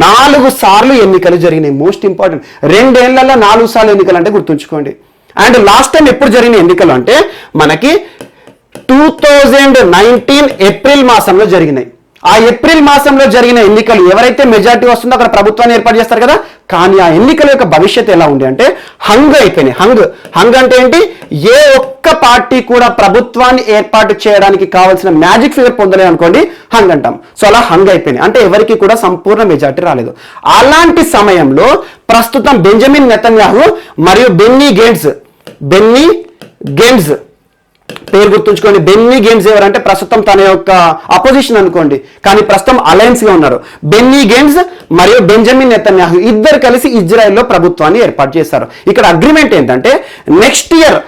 4 సార్లు ఎన్నికలు జరిగినాయి. Most important. 2 ఏళ్లలో 4 సార్లు ఎన్నికలు అంటే గుర్తుంచుకోండి. అండ్ లాస్ట్ టైం ఎప్పుడు జరిగిన ఎన్నికలు అంటే మనకి 2019 ఏప్రిల్ మాసంలో జరిగినాయి. ఆ ఏప్రిల్ మాసంలో జరిగిన ఎన్నికలు ఎవరైతే మెజారిటీ వస్తుందో అక్కడ ప్రభుత్వాన్ని ఏర్పాటు చేస్తారు కదా, కానీ ఆ ఎన్నికల యొక్క భవిష్యత్తు ఎలా ఉంది అంటే హంగ్ అయిపోయినాయి. హంగ్ అంటే ఏంటి, ఏ ఒక్క పార్టీ కూడా ప్రభుత్వాన్ని ఏర్పాటు చేయడానికి కావాల్సిన మ్యాజిక్ ఫిగర్ పొందలేదు అనుకోండి, హంగ్ అంటాం. సో అలా హంగ్ అయిపోయినాయి, అంటే ఎవరికి కూడా సంపూర్ణ మెజారిటీ రాలేదు. అలాంటి సమయంలో ప్రస్తుతం బెంజమిన్ నెతన్యాహు మరియు బెన్నీ గేంట్స్ పేరు గుర్తుంచుకోండి. బెన్నీ గేంట్స్ ఎవరంటే ప్రస్తుతం తన యొక్క అపోజిషన్ అనుకోండి, కానీ ప్రస్తుతం అలయన్స్ గా ఉన్నారు. బెన్నీ గేంట్స్ మరియు బెంజమిన్ నెతన్యాహు ఇద్దరు కలిసి ఇజ్రాయెల్లో ప్రభుత్వాన్ని ఏర్పాటు చేశారు. ఇక్కడ అగ్రిమెంట్ ఏంటంటే నెక్స్ట్ ఇయర్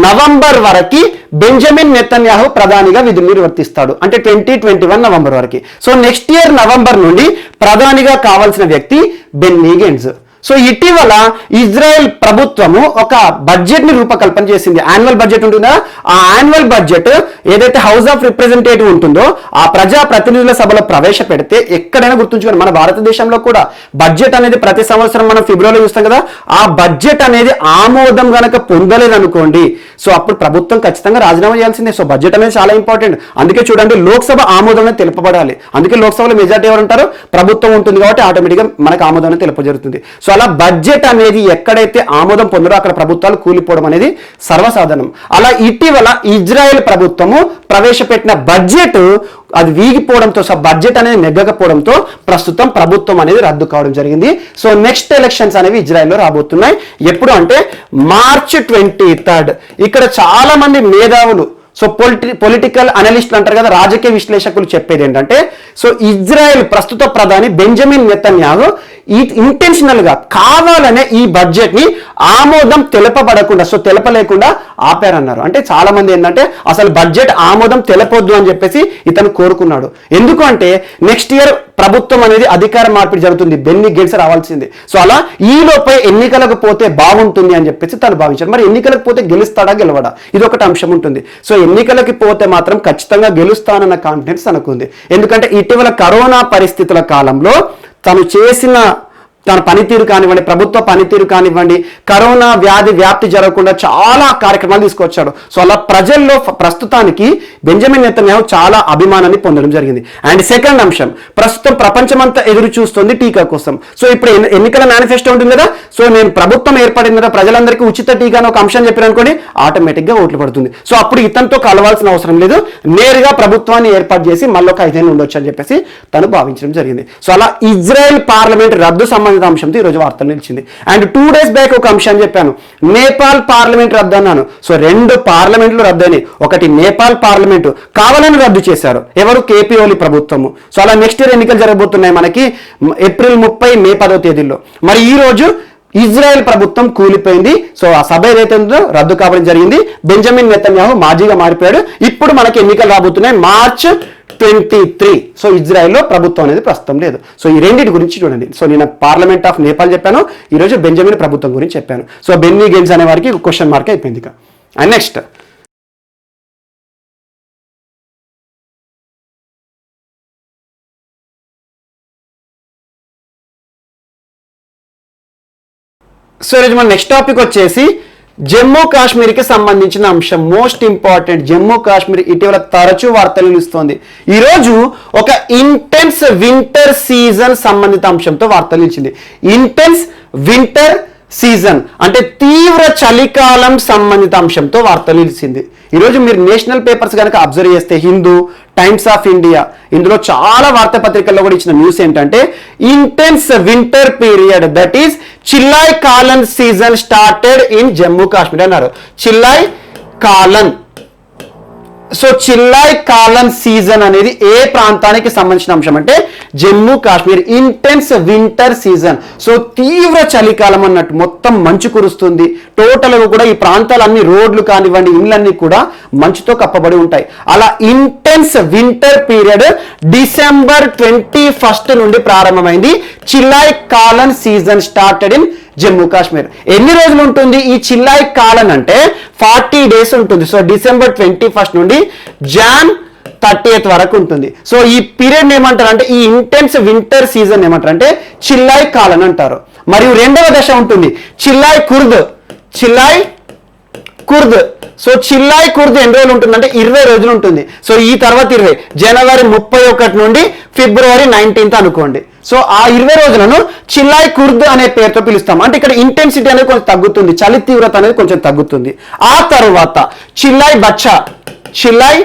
నవంబర్ వరకు బెంజమిన్ నెతన్యాహు ప్రధానిగా విధులు నిర్వర్తిస్తాడు, అంటే 2021 నవంబర్ వరకు. సో నెక్స్ట్ ఇయర్ నవంబర్ నుండి ప్రధానిగా కావాల్సిన వ్యక్తి బెన్నీ గేంట్స్. సో ఇటీవల ఇజ్రాయెల్ ప్రభుత్వము ఒక బడ్జెట్ ని రూపకల్పన చేసింది. యాన్యువల్ బడ్జెట్ ఉంటుందా, ఆ యాన్యువల్ బడ్జెట్ ఏదైతే హౌస్ ఆఫ్ రిప్రజెంటేటివ్ ఉంటుందో ఆ ప్రజా ప్రతినిధుల సభలో ప్రవేశపెడితే, ఎక్కడైనా గుర్తుంచుకోండి మన భారతదేశంలో కూడా బడ్జెట్ అనేది ప్రతి సంవత్సరం మనం ఫిబ్రవరిలో చూస్తాం కదా, ఆ బడ్జెట్ అనేది ఆమోదం గనక పొందలేదు అనుకోండి, సో అప్పుడు ప్రభుత్వం ఖచ్చితంగా రాజీనామా చేయాల్సిందే. సో బడ్జెట్ అనేది చాలా ఇంపార్టెంట్. అందుకే చూడండి లోక్సభ ఆమోదం అనేది తెలుపబడాలి. అందుకే లోక్సభలో మెజార్టీ ఎవరు ఉంటారు, ప్రభుత్వం ఉంటుంది కాబట్టి ఆటోమేటిక్గా మనకు ఆమోదం అనేది తెలుప జరుగుతుంది. సో అలా బడ్జెట్ అనేది ఎక్కడైతే ఆమోదం పొందరో అక్కడ ప్రభుత్వాలు కూలిపోవడం అనేది సర్వసాధారణం. అలా ఇటీవల ఇజ్రాయెల్ ప్రభుత్వము ప్రవేశపెట్టిన బడ్జెట్ అది వీగిపోవడంతో, బడ్జెట్ అనేది నెగ్గకపోవడంతో ప్రస్తుతం ప్రభుత్వం అనేది రద్దు కావడం జరిగింది. సో నెక్స్ట్ ఎలక్షన్స్ అనేవి ఇజ్రాయెల్లో రాబోతున్నాయి. ఎప్పుడు అంటే మార్చ్ 23rd. ఇక్కడ చాలా మంది మేధావులు, సో పొలిటికల్ అనలిస్టులు అంటారు కదా, రాజకీయ విశ్లేషకులు చెప్పేది ఏంటంటే, సో ఇజ్రాయెల్ ప్రస్తుత ప్రధాని బెంజమిన్ నెతన్యాహు ఇంటెన్షనల్ గా కావాలనే ఈ బడ్జెట్ ని ఆమోదం తెలపలేకుండా ఆపారన్నారు. అంటే చాలా మంది ఏంటంటే అసలు బడ్జెట్ ఆమోదం తెలపొద్దు అని చెప్పేసి ఇతను కోరుకున్నాడు. ఎందుకు అంటే నెక్స్ట్ ఇయర్ ప్రభుత్వం అనేది అధికార మార్పిడి జరుగుతుంది, బెన్నీ గేట్స్ రావాల్సింది. సో అలా ఈ లోపే ఎన్నికలకు పోతే బాగుంటుంది అని చెప్పేసి తను భావించారు. మరి ఎన్నికలకు పోతే గెలుస్తాడా గెలవడా, ఇది ఒకటి అంశం ఉంటుంది. సో ఎన్నికలకి పోతే మాత్రం ఖచ్చితంగా గెలుస్తానన్న కాన్ఫిడెన్స్ తనకుంది. ఎందుకంటే ఇటీవల కరోనా పరిస్థితుల కాలంలో తన పనితీరు కానివ్వండి, ప్రభుత్వ పనితీరు కానివ్వండి, కరోనా వ్యాధి వ్యాప్తి జరగకుండా చాలా కార్యక్రమాలు తీసుకొచ్చాడు. సో అలా ప్రజల్లో ప్రస్తుతానికి బెంజమిన్ నెతన్యాహు చాలా అభిమానాన్ని పొందడం జరిగింది. అండ్ సెకండ్ అంశం, ప్రస్తుతం ప్రపంచమంతా ఎదురు చూస్తుంది టీకా కోసం. సో ఇప్పుడు ఎన్నికల మేనిఫెస్టో ఉంటుంది కదా, సో నేను ప్రభుత్వం ఏర్పడింది కదా, ప్రజలందరికీ ఉచిత టీకా అని ఒక అంశం చెప్పారు అనుకోండి, ఆటోమేటిక్గా ఓట్లు పడుతుంది. సో అప్పుడు ఇతనితో కలవాల్సిన అవసరం లేదు, నేరుగా ప్రభుత్వాన్ని ఏర్పాటు చేసి మళ్ళీ ఒక 5 ఏళ్ళు ఉండొచ్చు అని చెప్పేసి తను భావించడం జరిగింది. సో అలా ఇజ్రాయెల్ పార్లమెంట్ రద్దు సంబంధించి సంబంధిత అంశంతో ఈరోజు వార్తలు నిలిచింది. అండ్ 2 days బ్యాక్ ఒక అంశాన్ని చెప్పాను, నేపాల్ పార్లమెంట్ రద్దు అన్నాను. సో 2 పార్లమెంట్లు రద్దని, ఒకటి నేపాల్ పార్లమెంటు కావాలని రద్దు చేశారు ఎవరు, కేపీ ఓలీ ప్రభుత్వము. సో అలా నెక్స్ట్ ఇయర్ ఎన్నికలు జరగబోతున్నాయి మనకి ఏప్రిల్ 30 మే 10వ తేదీల్లో. మరి ఈ రోజు ఇజ్రాయెల్ ప్రభుత్వం కూలిపోయింది. సో ఆ సభ ఏదైతే ఉందో రద్దు కావడం జరిగింది. బెంజమిన్ నెతన్యాహు మాజీగా మారిపోయాడు. ఇప్పుడు మనకి ఎన్నికలు రాబోతున్నాయి మార్చ్ 23. సో ఇజ్రాయెల్లో ప్రభుత్వం అనేది ప్రస్తుతం లేదు. సో ఈ రెండింటి గురించి చూడండి. సో నేను పార్లమెంట్ ఆఫ్ నేపాల్ చెప్పాను, ఈరోజు బెంజమిన్ ప్రభుత్వం గురించి చెప్పాను. సో బెన్నీ గేన్స్ అనే వారికి క్వశ్చన్ మార్క్ అయిపోయింది. ఇక అండ్ నెక్స్ట్ సో ఈరోజు మన నెక్స్ట్ టాపిక్ వచ్చేసి జమ్మూ కాశ్మీర్కి సంబంధించిన అంశం, మోస్ట్ ఇంపార్టెంట్. జమ్మూ కాశ్మీర్ ఇటీవల తరచూ వార్తలు నిలుస్తోంది. ఈరోజు ఒక ఇంటెన్స్ వింటర్ సీజన్ సంబంధిత అంశంతో వార్తలు నిలిచింది. ఇంటెన్స్ వింటర్ సీజన్ అంటే తీవ్ర చలికాలం సంబంధిత అంశంతో వార్తలు నిలిచింది. ఈరోజు మీరు నేషనల్ పేపర్స్ కనుక అబ్జర్వ్ చేస్తే, హిందూ, టైమ్స్ ఆఫ్ ఇండియా, ఇందులో చాలా వార్తాపత్రికల్లో కూడా ఇచ్చిన న్యూస్ ఏంటంటే intense winter period that is Chillai Kalan season started in Jammu Kashmir అన్నారు. చిల్లాయ్ కాలన్. సో చిల్లాయ్ కాలన్ సీజన్ అనేది ఏ ప్రాంతానికి సంబంధించిన అంశం అంటే Jammu Kashmir. Intense winter season, so తీవ్ర చలికాలం అన్నట్టు. మొత్తం మంచు కురుస్తుంది. టోటల్గా కూడా ఈ ప్రాంతాలన్నీ రోడ్లు కానివ్వండి, ఇళ్ళన్నీ కూడా మంచుతో కప్పబడి ఉంటాయి. అలా ఇంటెన్స్ వింటర్ పీరియడ్ డిసెంబర్ 21 నుండి ప్రారంభమైంది. Chillai Kalan season started in Jammu Kashmir. ఎన్ని రోజులు ఉంటుంది ఈ చిల్లాయ్ కాలన్ అంటే 40 days ఉంటుంది. సో డిసెంబర్ 21 నుండి జాన్ 30th వరకు ఉంటుంది. సో ఈ పీరియడ్ ఏమంటారు అంటే, ఈ ఇంటెన్స్ వింటర్ సీజన్ ఏమంటారు అంటే చిల్లాయ్ కాలన్ అంటారు. మరియు రెండవ దశ ఉంటుంది చిల్లాయ్ కుర్ద్. చిల్లాయ్ కుర్ద్. సో చిల్లాయ్ కుర్ద్ ఎన్ని రోజులు ఉంటుందంటే 20 రోజులు ఉంటుంది. సో ఈ తర్వాత 20 జనవరి 31 నుండి ఫిబ్రవరి 19th అనుకోండి. సో ఆ 20 రోజులను చిల్లాయ్ కుర్ద్ అనే పేరుతో పిలుస్తాం. అంటే ఇక్కడ ఇంటెన్సిటీ అనేది కొంచెం తగ్గుతుంది, చలి తీవ్రత అనేది కొంచెం తగ్గుతుంది. ఆ తర్వాత చిల్లాయ్ బచ్చా. చిల్లాయ్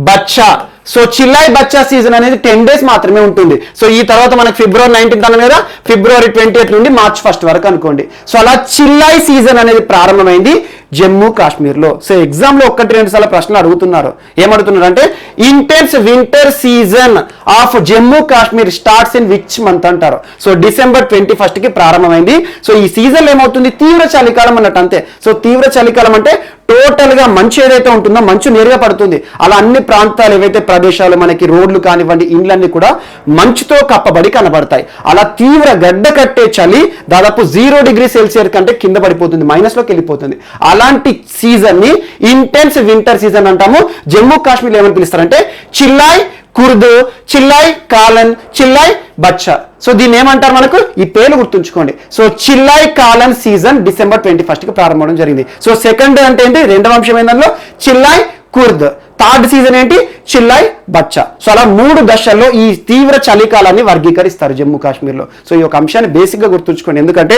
బచ్చా. సో చిల్లాయ్ బచ్చా సీజన్ అనేది 10 days మాత్రమే ఉంటుంది. సో ఈ తర్వాత మనకి ఫిబ్రవరి 19th అన్న మీద ఫిబ్రవరి 20th నుండి మార్చ్ 1st వరకు అనుకోండి. సో అలా చిల్లాయ్ సీజన్ అనేది ప్రారంభమైంది జమ్మూ కాశ్మీర్లో. సో ఎగ్జామ్లో 1-2 సార్లు ప్రశ్నలు అడుగుతున్నారు. ఏమడుతున్నారు అంటే intense winter season of Jammu Kashmir starts in which month అంటారు. సో డిసెంబర్ 21కి ప్రారంభమైంది. సో ఈ సీజన్లో ఏమవుతుంది, తీవ్ర చలికాలం అన్నట్టు అంతే. సో తీవ్ర చలికాలం అంటే టోటల్ గా మంచు ఏదైతే ఉంటుందో మంచు నేరుగా పడుతుంది. అలా అన్ని ప్రాంతాలు ఏవైతే ప్రదేశాలు మనకి రోడ్లు కానివ్వండి, ఇండ్లన్నీ కూడా మంచుతో కప్పబడి కనబడతాయి. అలా తీవ్ర గడ్డ కట్టే చలి దాదాపు 0 degrees Celsius కంటే కింద పడిపోతుంది, మైనస్లోకి వెళ్ళిపోతుంది. అలాంటి సీజన్ ని ఇంటెన్స్ వింటర్ సీజన్ అంటాము. జమ్మూ కాశ్మీర్ ఏమని పిలుస్తారంటే చిల్లాయ్ కుర్ద్, చిల్లాయ్ కాలన్, చిల్లాయ్ బచ్చా. సో దీన్ని ఏమంటారు, మనకు ఈ పేర్లు గుర్తుంచుకోండి. So Chillai Kalan season December 21కి ప్రారంభం జరిగింది. సో సెకండ్ అంటే ఏంటి, రెండవ అంశం ఏంటంటే చిల్లాయ్ కుర్ద్. థర్డ్ సీజన్ ఏంటి, చిల్లాయ్ బచ్చా. సో అలా 3 దశల్లో ఈ తీవ్ర చలికాలాన్ని వర్గీకరిస్తారు జమ్మూ కాశ్మీర్లో. సో ఈ ఒక అంశాన్ని బేసిక్ గా గుర్తుంచుకోండి, ఎందుకంటే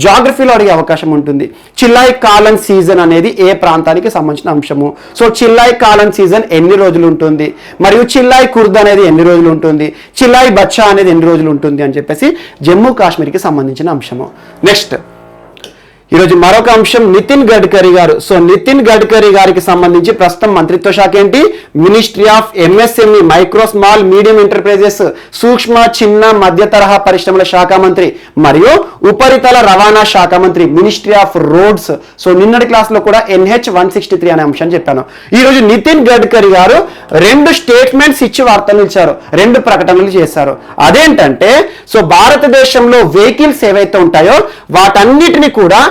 జాగ్రఫీలో అడిగే అవకాశం ఉంటుంది. చిల్లాయ్ కాలన్ సీజన్ అనేది ఏ ప్రాంతానికి సంబంధించిన అంశము. సో చిల్లాయ్ కాలన్ సీజన్ ఎన్ని రోజులు ఉంటుంది, మరియు చిల్లాయ్ కుర్ద్ అనేది ఎన్ని రోజులు ఉంటుంది, చిల్లాయ్ బచ్చా అనేది ఎన్ని రోజులు ఉంటుంది అని చెప్పేసి జమ్మూ కాశ్మీర్కి సంబంధించిన అంశము. నెక్స్ట్ ఈరోజు మరొక అంశం నితిన్ గడ్కరీ గారు. సో నితిన్ గడ్కరీ గారికి సంబంధించి ప్రస్తుతం మంత్రిత్వ శాఖ ఏంటి, ministry of MSME micro small medium enterprises, సూక్ష్మ చిన్న మధ్య తరహా పరిశ్రమల శాఖ మంత్రి మరియు ఉపరితల రవాణా శాఖ మంత్రి, మినిస్ట్రీ ఆఫ్ రోడ్స్. సో నిన్నటి క్లాస్ లో కూడా NH 163 అనే అంశాన్ని చెప్పాను. ఈ రోజు నితిన్ గడ్కరీ గారు 2 స్టేట్మెంట్స్ ఇచ్చి వార్తలు ఇచ్చారు, 2 ప్రకటనలు చేశారు. అదేంటంటే, సో భారతదేశంలో వెహికల్స్ ఏవైతే ఉంటాయో వాటన్నిటిని కూడా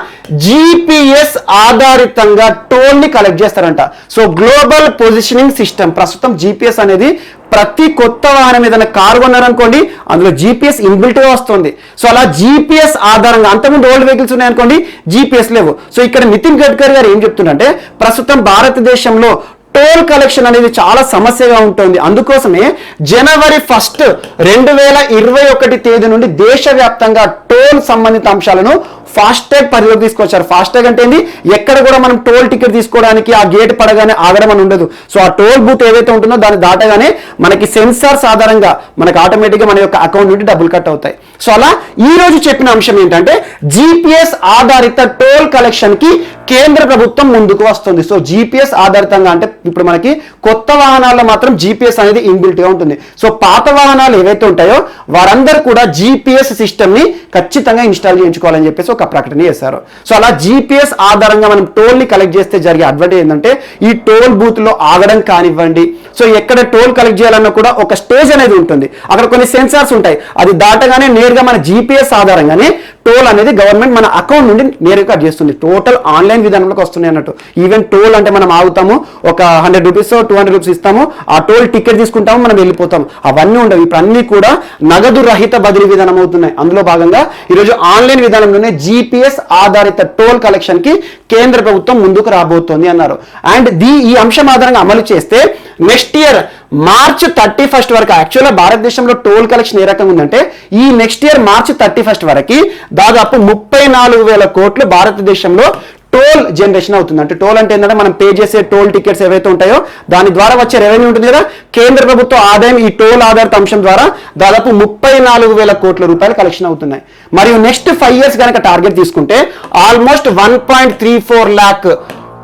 GPS ఆధారితంగా టోల్ ని కలెక్ట్ చేస్తారంట. So global positioning system. ప్రస్తుతం GPS అనేది ప్రతి కొత్త వాహనం ఏదైనా కారు కొన్నారనుకోండి, అందులో GPS ఇన్బిల్ట్ గా వస్తుంది. సో అలా GPS ఆధారంగా, అంతకుముందు ఓల్డ్ వెహికల్స్ ఉన్నాయనుకోండి, GPS లేవు. సో ఇక్కడ నితిన్ గడ్కరీ గారు ఏం చెప్తున్నారంటే, ప్రస్తుతం భారతదేశంలో టోల్ కలెక్షన్ అనేది చాలా సమస్యగా ఉంటుంది. అందుకోసమే జనవరి 1, 2021 తేదీ నుండి దేశవ్యాప్తంగా టోల్ సంబంధిత అంశాలను ఫాస్టాగ్ పరిధిలోకి తీసుకొచ్చారు. ఫాస్టాగ్ అంటే ఏంది, ఎక్కడ కూడా మనం టోల్ టికెట్ తీసుకోవడానికి ఆ గేట్ పడగానే ఆగడం అని ఉండదు. సో ఆ టోల్ బూత్ ఏదైతే ఉంటుందో దాన్ని దాటగానే మనకి సెన్సార్స్ ఆధారంగా మనకి ఆటోమేటిక్గా మన యొక్క అకౌంట్ నుండి డబ్బులు కట్ అవుతాయి. సో అలా ఈ రోజు చెప్పిన అంశం ఏంటంటే జీపీఎస్ ఆధారిత టోల్ కలెక్షన్ కి కేంద్ర ప్రభుత్వం ముందుకు వస్తుంది. సో జీపీఎస్ ఆధారితంగా అంటే ఇప్పుడు మనకి కొత్త వాహనాల్లో మాత్రం జీపీఎస్ అనేది ఇన్బిల్ట్ గా ఉంటుంది. సో పాత వాహనాలు ఏవైతే ఉంటాయో వారందరూ కూడా జీపీఎస్ సిస్టమ్ ని ఖచ్చితంగా ఇన్స్టాల్ చేయించుకోవాలని చెప్పేసి ఒక ప్రకటన చేశారు. సో అలా జీపీఎస్ ఆధారంగా మనం టోల్ ని కలెక్ట్ చేస్తే జరిగే అడ్వాంటేజ్ ఏంటంటే ఈ టోల్ బూత్ లో ఆగడం కానివ్వండి, సో ఎక్కడ టోల్ కలెక్ట్ చేయాలన్నా కూడా ఒక స్టేజ్ అనేది ఉంటుంది, అక్కడ కొన్ని సెన్సార్స్ ఉంటాయి, అది దాటగానే నేరుగా మన జీపీఎస్ ఆధారంగానే టోల్ అనేది గవర్నమెంట్ మన అకౌంట్ నుండి నేరుగా కట్ చేస్తుంది. టోటల్ ఆన్లైన్ విధానంలోకి వస్తున్నాయి అన్నట్టు. ఈవెన్ టోల్ అంటే మనం ఆగుతాము, ఒక 100 రూపీస్ 200 రూపీస్ ఇస్తాము, ఆ టోల్ టికెట్ తీసుకుంటాము, మనం వెళ్ళిపోతాము, అవన్నీ ఉండవు. ఇప్పుడు అన్ని కూడా నగదు రహిత బదిలీ విధానం అవుతున్నాయి. అందులో భాగంగా ఈరోజు ఆన్లైన్ విధానంలోనే జీపీఎస్ ఆధారిత టోల్ కలెక్షన్ కి కేంద్ర ప్రభుత్వం ముందుకు రాబోతోంది అన్నారు. అండ్ ఈ అంశం ఆధారంగా అమలు చేస్తే నెక్స్ట్ ఇయర్ మార్చ్ 31 వరకు, యాక్చువల్గా భారతదేశంలో టోల్ కలెక్షన్ ఏ రకంగా ఉందంటే ఈ నెక్స్ట్ ఇయర్ మార్చ్ 31 వరకు దాదాపు 34,000 కోట్లు భారతదేశంలో టోల్ జనరేషన్ అవుతుంది. అంటే టోల్ అంటే ఏంటంటే మనం పే చేసే టోల్ టికెట్స్ ఏవైతే ఉంటాయో దాని ద్వారా వచ్చే రెవెన్యూ ఉంటుంది కదా, కేంద్ర ప్రభుత్వ ఆదాయం ఈ టోల్ ఆధారిత అంశం ద్వారా దాదాపు 34,000 కోట్ల రూపాయలు కలెక్షన్ అవుతున్నాయి. మరియు నెక్స్ట్ 5 years కనుక టార్గెట్ తీసుకుంటే ఆల్మోస్ట్ 1.34 lakh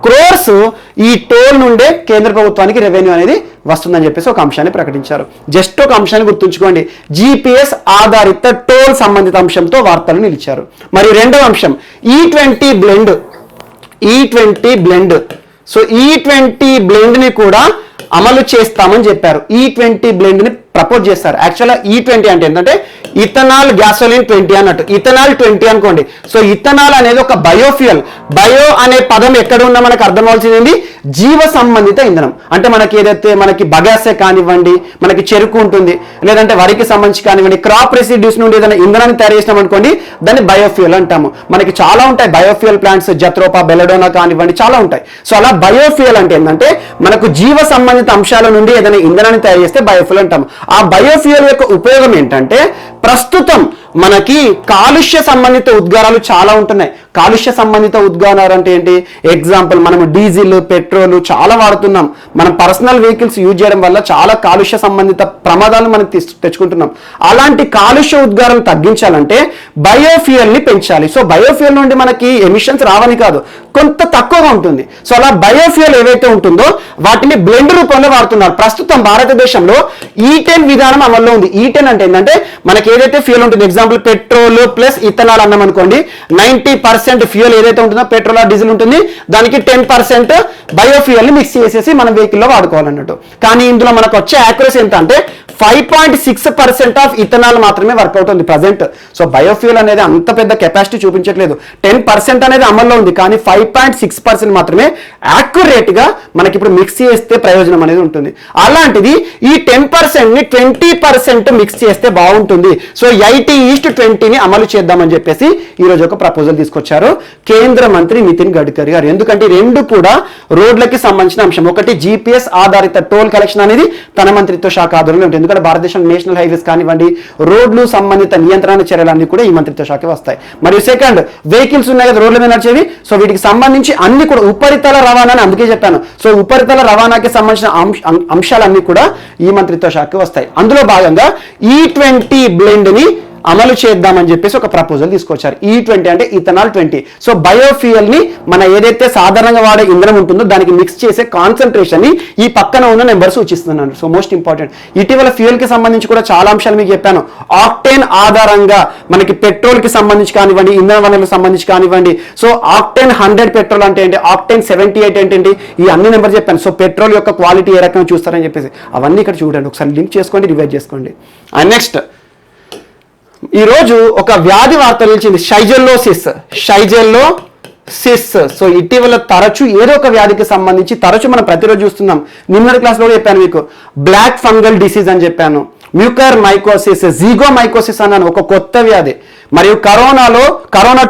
క్రోర్స్ ఈ టోల్ నుండే కేంద్ర ప్రభుత్వానికి రెవెన్యూ అనేది వస్తుందని చెప్పేసి ఒక అంశాన్ని ప్రకటించారు. జస్ట్ ఒక అంశాన్ని గుర్తుంచుకోండి, జీపీఎస్ ఆధారిత టోల్ సంబంధిత అంశంతో వార్తలు నిలిచారు. మరియు రెండవ అంశం E20 blend. So E20 blend ని కూడా అమలు చేస్తామని చెప్పారు. E20 బ్లెండ్ ని ప్రపోజ్ చేస్తారు. యాక్చువల్గా E20 అంటే ఏంటంటే ఇథనాల్ గ్యాసోలిన్ 20 అన్నట్టు, ఇథనాల్ 20 అనుకోండి. సో ఇథనాల్ అనేది ఒక బయోఫ్యూయల్. బయో అనే పదం ఎక్కడ ఉన్నా మనకు అర్థం అవ్వాల్సింది జీవ సంబంధిత ఇంధనం. అంటే మనకి ఏదైతే మనకి బగాసే కానివ్వండి, మనకి చెరుకు ఉంటుంది, లేదంటే వరికి సంబంధించి కానివ్వండి, క్రాప్ రెసిడ్యూస్ నుండి ఏదైనా ఇంధనాన్ని తయారు చేసినాం అనుకోండి దాన్ని బయోఫ్యూయల్ అంటాము. మనకి చాలా ఉంటాయి బయోఫ్యూయల్ ప్లాంట్స్, జత్రోపా, బెలడోనా కానివ్వండి, చాలా ఉంటాయి. సో అలా బయోఫ్యూయల్ అంటే ఏంటంటే మనకు జీవ సంబంధిత అంశాల నుండి ఏదైనా ఇంధనాన్ని తయారు చేస్తే బయోఫ్యూయల్ అంటాము. ఆ బయోఫ్యూయల్ యొక్క ఉపయోగం ఏంటంటే ప్రస్తుతం మనకి కాలుష్య సంబంధిత ఉద్గారాలు చాలా ఉంటున్నాయి. కాలుష్య సంబంధిత ఉద్గారాలు అంటే ఏంటి, ఎగ్జాంపుల్ మనం డీజిల్, పెట్రోల్ చాలా వాడుతున్నాం. మనం పర్సనల్ వెహికల్స్ యూజ్ చేయడం వల్ల చాలా కాలుష్య సంబంధిత ప్రమాదాలు మనం తెచ్చుకుంటున్నాం. అలాంటి కాలుష్య ఉద్గారాలు తగ్గించాలంటే బయోఫ్యూయల్ ని పెంచాలి. సో బయోఫ్యూయల్ నుండి మనకి ఎమిషన్స్ రావని కాదు, కొంత తక్కువగా ఉంటుంది. సో అలా బయోఫ్యూయల్ ఏవైతే ఉంటుందో వాటిని బ్లెండ్ రూపంలో వాడుతున్నారు. ప్రస్తుతం భారతదేశంలో E10 విధానం అమల్లో ఉంది. E10 అంటే ఏంటంటే మనకి ఏదైతే ఫ్యూయల్ ఉంటుంది, ఎగ్జాంపుల్ పెట్రోల్ ప్లస్ ఇథనాల్ అన్నాం అనుకోండి, 90% ఫ్యూయల్ ఏదైతే ఉంటుందో పెట్రోల్ ఆ డీజిల్ ఉంటుంది, దానికి 10% బయోఫ్యూయల్ ని మిక్స్ చేసేసి మన వెహికల్లో వాడుకోవాలన్నట్టు. కానీ ఇందులో మనకు వచ్చే యాక్యురసీ ఎంత అంటే 5.6% ఆఫ్ ఇథనాల్ మాత్రమే వర్కౌట్ ఉంది ప్రజెంట్. సో బయోఫ్యూయల్ అనేది అంత పెద్ద కెపాసిటీ చూపించట్లేదు. 10% అనేది అమల్లో ఉంది, కానీ 5.6% మాత్రమే యాక్యురేట్ గా మనకి ఇప్పుడు మిక్స్ చేస్తే ప్రయోజనం అనేది ఉంటుంది. అలాంటిది ఈ 10% ని 20% మిక్స్ చేస్తే బాగుంటుంది. సో 80:20 ని అమలు చేద్దామని చెప్పేసి ఈ రోజు ఒక ప్రపోజల్ తీసుకొచ్చారు కేంద్ర మంత్రి నితిన్ గడ్కరీ గారు. ఎందుకంటే రెండు కూడా రోడ్లకి సంబంధించిన అంశం. ఒకటి జీపీఎస్ ఆధారిత టోల్ కలెక్షన్ అనేది తన మంత్రిత్వ శాఖ ఆధ్వర్యంలో ఉంటుంది. ఎందుకంటే భారతదేశం నేషనల్ హైవేస్ కానివ్వండి, రోడ్లు సంబంధిత నియంత్రణ చర్యలన్నీ కూడా ఈ మంత్రిత్వ శాఖ వస్తాయి. మరియు సెకండ్, వెహికల్స్ ఉన్నాయి కదా రోడ్ల మీద నడిచేవి, సో వీటికి సంబంధించి అన్ని కూడా ఉపరితల రవాణా అని అందుకే చెప్పాను. సో ఉపరితల రవాణాకి సంబంధించిన అంశాలన్నీ కూడా ఈ మంత్రిత్వ శాఖ వస్తాయి. అందులో భాగంగా E20 బ్లెండ్ ని అమలు చేద్దామని చెప్పేసి ఒక ప్రపోజల్ తీసుకొచ్చారు. E20 అంటే ఇథనాల్ 20. సో బయోఫ్యూయల్ ని మన ఏదైతే సాధారణంగా వాడే ఇంధనం ఉంటుందో దానికి మిక్స్ చేసే కాన్సన్ట్రేషన్ ని ఈ పక్కన ఉన్న నెంబర్ సూచిస్తున్నాను. సో మోస్ట్ ఇంపార్టెంట్, ఇటీవల ఫ్యూయల్ కి సంబంధించి కూడా చాలా అంశాలు మీకు చెప్పాను. ఆక్టేన్ ఆధారంగా మనకి పెట్రోల్ కి సంబంధించి కానివ్వండి, ఇంధన వనరులకు సంబంధించి కానివ్వండి. సో ఆక్టేన్ 100 పెట్రోల్ అంటే ఏంటి, ఆక్టేన్ 78 అంటే ఏంటి, ఈ అన్ని నెంబర్ చెప్పాను. సో పెట్రోల్ యొక్క క్వాలిటీ ఏ రకంగా చూస్తారని చెప్పేసి అవన్నీ ఇక్కడ చూడండి, ఒకసారి లింక్ చేసుకోండి, రివైజ్ చేసుకోండి. అండ్ నెక్స్ట్, ఈ రోజు ఒక వ్యాధి వార్త నిలిచింది, షైజెల్లోసిస్. సో ఇటీవల తరచు ఏదో ఒక వ్యాధికి సంబంధించి తరచు మనం ప్రతిరోజు చూస్తున్నాం. నిన్నటి క్లాస్లో కూడా చెప్పాను మీకు, బ్లాక్ ఫంగల్ డిసీజ్ అని చెప్పాను, మ్యూకర్ మైకోసిస్, జీగో మైకోసిస్ అన్నాను, ఒక కొత్త వ్యాధి. మరియు కరోనా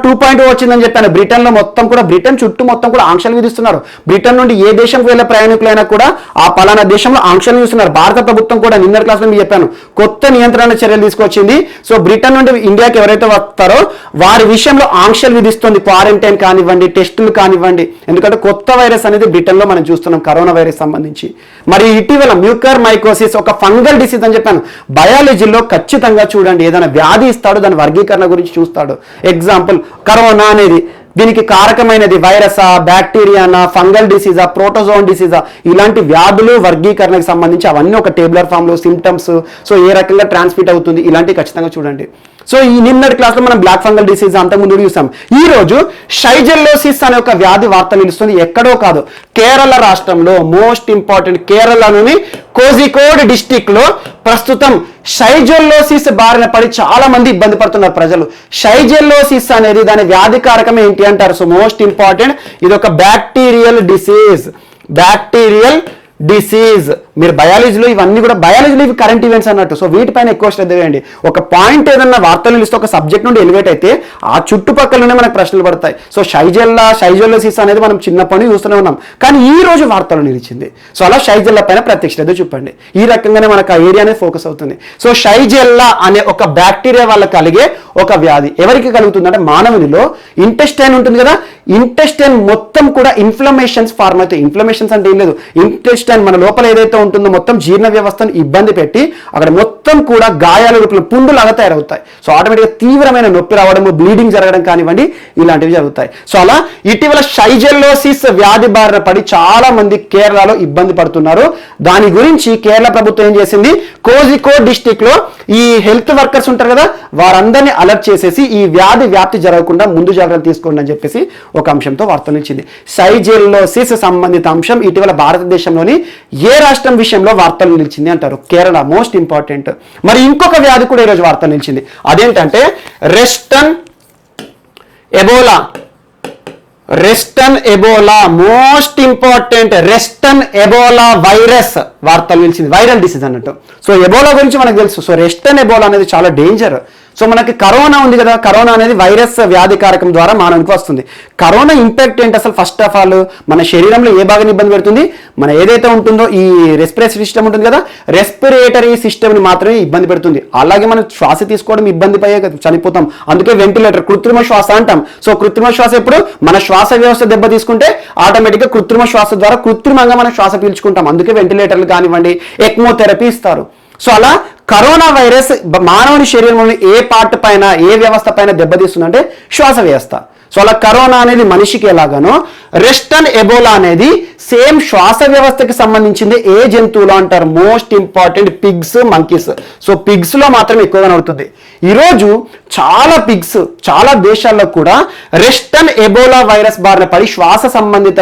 2.0 వచ్చిందని చెప్పాను. బ్రిటన్లో మొత్తం కూడా, బ్రిటన్ చుట్టూ మొత్తం కూడా ఆంక్షలు విధిస్తున్నారు. బ్రిటన్ నుండి ఏ దేశంకి వెళ్ళే ప్రయాణికులైనా కూడా ఆ పలానా దేశంలో ఆంక్షలు విధిస్తున్నారు. భారత ప్రభుత్వం కూడా నిన్నటి క్లాస్లో మీకు చెప్పాను, కొత్త నియంత్రణ చర్యలు తీసుకొచ్చింది. సో బ్రిటన్ నుండి ఇండియాకి ఎవరైతే వస్తారో వారి విషయంలో ఆంక్షలు విధిస్తుంది. క్వారంటైన్ కానివ్వండి, టెస్టులు కానివ్వండి. ఎందుకంటే కొత్త వైరస్ అనేది బ్రిటన్లో మనం చూస్తున్నాం, కరోనా వైరస్ సంబంధించి. మరి ఇటీవల మ్యూకర్ మైకోసిస్ ఒక ఫంగల్ డిసీజ్ అని చెప్పాను. బయాలజీలో ఖచ్చితంగా చూడండి, ఏదైనా వ్యాధి ఇస్తాడు, దాని వర్గీకరణ గురించి చూస్తాడు. ఎగ్జాంపుల్ కరోనా అనేది దీనికి కారకమైనది వైరసా, బ్యాక్టీరియానా, ఫంగల్ డిసీజా, ప్రోటోజోన్ డిసీజా, ఇలాంటి వ్యాధులు వర్గీకరణకు సంబంధించి అవన్నీ ఒక టేబులర్ ఫామ్లో సిమ్టమ్స్, సో ఏ రకంగా ట్రాన్స్మిట్ అవుతుంది, ఇలాంటివి ఖచ్చితంగా చూడండి. సో ఈ నిన్నటి క్లాస్లో మనం బ్లాక్ ఫంగల్ డిసీజ్ అంతకుముందు చూసాం. ఈ రోజు షైజెల్లోసిస్ అనే ఒక వ్యాధి వార్త నిలుస్తుంది. ఎక్కడో కాదు, కేరళ రాష్ట్రంలో, మోస్ట్ ఇంపార్టెంట్ కేరళలోని కోజికోడ్ డిస్టిక్ లో ప్రస్తుతం షైజెల్లోసిస్ బారిన పడి చాలా మంది ఇబ్బంది పడుతున్నారు ప్రజలు. షైజెల్లోసిస్ అనేది దాని వ్యాధి కారకం ఏంటి అంటారు. సో మోస్ట్ ఇంపార్టెంట్, ఇది ఒక బ్యాక్టీరియల్ డిసీజ్. మీరు బయాలజీలో ఇవన్నీ కూడా, బయాలజీలో ఇవి కరెంట్ ఈవెంట్స్ అన్నట్టు. సో వీటిపైన ఎక్కువ శ్రద్ధ వేయండి. ఒక పాయింట్ ఏదన్నా వార్తలు నిలిస్తే ఒక సబ్జెక్ట్ నుండి ఎలివేట్ అయితే ఆ చుట్టుపక్కలనే మనకు ప్రశ్నలు పడతాయి. సో షైజెల్లోసిస్ అనేది మనం చిన్నప్పటి చూస్తూనే ఉన్నాం, కానీ ఈ రోజు వార్తలు నిలిచింది. సో అలా షైజెల్లా పైన ప్రత్యక్ష శ్రద్ధ చూపండి. ఈ రకంగానే మనకు ఆ ఏరియా అనేది ఫోకస్ అవుతుంది. సో షైజెల్లా అనే ఒక బ్యాక్టీరియా వల్ల కలిగే ఒక వ్యాధి ఎవరికి కలుగుతుంది అంటే మానవునిలో ఇంటెస్టైన్ ఉంటుంది కదా, ఇంటెస్టైన్ మొత్తం కూడా ఇన్ఫ్లమేషన్స్ ఫార్మ్ అవుతాయి. ఇన్ఫ్లమేషన్స్ అంటే ఏం లేదు, ఇంటెస్టైన్ మన లోపల ఏదైతే ఉంటుందో మొత్తం జీర్ణ వ్యవస్థను ఇబ్బంది పెట్టి అక్కడ మొత్తం కూడా గాయాల రూపంలో పుండులాగా తయారవుతాయి. సో ఆటోమేటిక్గా తీవ్రమైన నొప్పి రావడం, బ్లీడింగ్ జరగడం కానివ్వండి, ఇలాంటివి జరుగుతాయి. సో అలా ఇటీవల షైజెల్లోసిస్ వ్యాధి బారిన పడి చాలా మంది కేరళలో ఇబ్బంది పడుతున్నారు. దాని గురించి కేరళ ప్రభుత్వం ఏం చేసింది, కోజికోడ్ డిస్టిక్ లో ఈ హెల్త్ వర్కర్స్ ఉంటారు కదా, వారందరినీ అలర్ట్ చేసేసి ఈ వ్యాధి వ్యాప్తి జరగకుండా ముందు జాగ్రత్తలు తీసుకోండి అని చెప్పేసి ఒక అంశంతో వార్తలు ఇచ్చింది. షైజెల్లోసిస్ సంబంధిత అంశం ఇటీవల భారతదేశంలోని ఏ రాష్ట్రం విషయంలో వార్తలు నిలిచింది అంటారు, కేరళ. Most important. మరి ఇంకొక వ్యాధి కూడా ఈరోజు వార్తలు నిలిచింది. అదేంటంటే Reston Ebola. Most important, Reston Ebola virus వార్తలు నిలిచింది. వైరల్ డిసీజ్ అన్నట్టు. సో ఎబోలా గురించి మనకు తెలుసు. సో రెస్టన్ ఎబోలా అనేది చాలా డేంజర్. సో మనకి కరోనా ఉంది కదా, కరోనా అనేది వైరస్ వ్యాధి కారకం ద్వారా మానవునికి వస్తుంది. కరోనా ఇంపాక్ట్ ఏంటి అసలు? ఫస్ట్ ఆఫ్ ఆల్ మన శరీరంలో ఏ భాగాన్ని ఇబ్బంది పెడుతుంది, మన ఏదైతే ఉంటుందో ఈ రెస్పిరేటరీ సిస్టమ్ ఉంటుంది కదా, రెస్పిరేటరీ సిస్టమ్ని మాత్రమే ఇబ్బంది పెడుతుంది. అలాగే మనం శ్వాస తీసుకోవడం ఇబ్బంది పడే చనిపోతాం. అందుకే వెంటిలేటర్, కృత్రిమ శ్వాస అంటాం. సో కృత్రిమ శ్వాస ఎప్పుడు మన శ్వాస వ్యవస్థ దెబ్బ తీసుకుంటే ఆటోమేటిక్గా కృత్రిమ శ్వాస ద్వారా కృత్రిమంగా మనం శ్వాస పీల్చుకుంటాం. అందుకే వెంటిలేటర్లు కానివ్వండి, ఎక్మో థెరపీ ఇస్తారు. సో అలా కరోనా వైరస్ మానవుని శరీరంలోని ఏ పార్ట్ పైన, ఏ వ్యవస్థ పైన దెబ్బతీస్తుందంటే శ్వాస వ్యవస్థ. సో అలా కరోనా అనేది మనిషికి ఎలాగానో, రెస్టన్ ఎబోలా అనేది సేమ్ శ్వాస వ్యవస్థకి సంబంధించింది. ఏ జంతువులు అంటారు? Most important, pigs, monkeys. So pigs లో మాత్రం ఎక్కువగా అవుతుంది. ఈరోజు చాలా పిగ్స్ చాలా దేశాల్లో కూడా రెస్టన్ ఎబోలా వైరస్ బారిన పడి శ్వాస సంబంధిత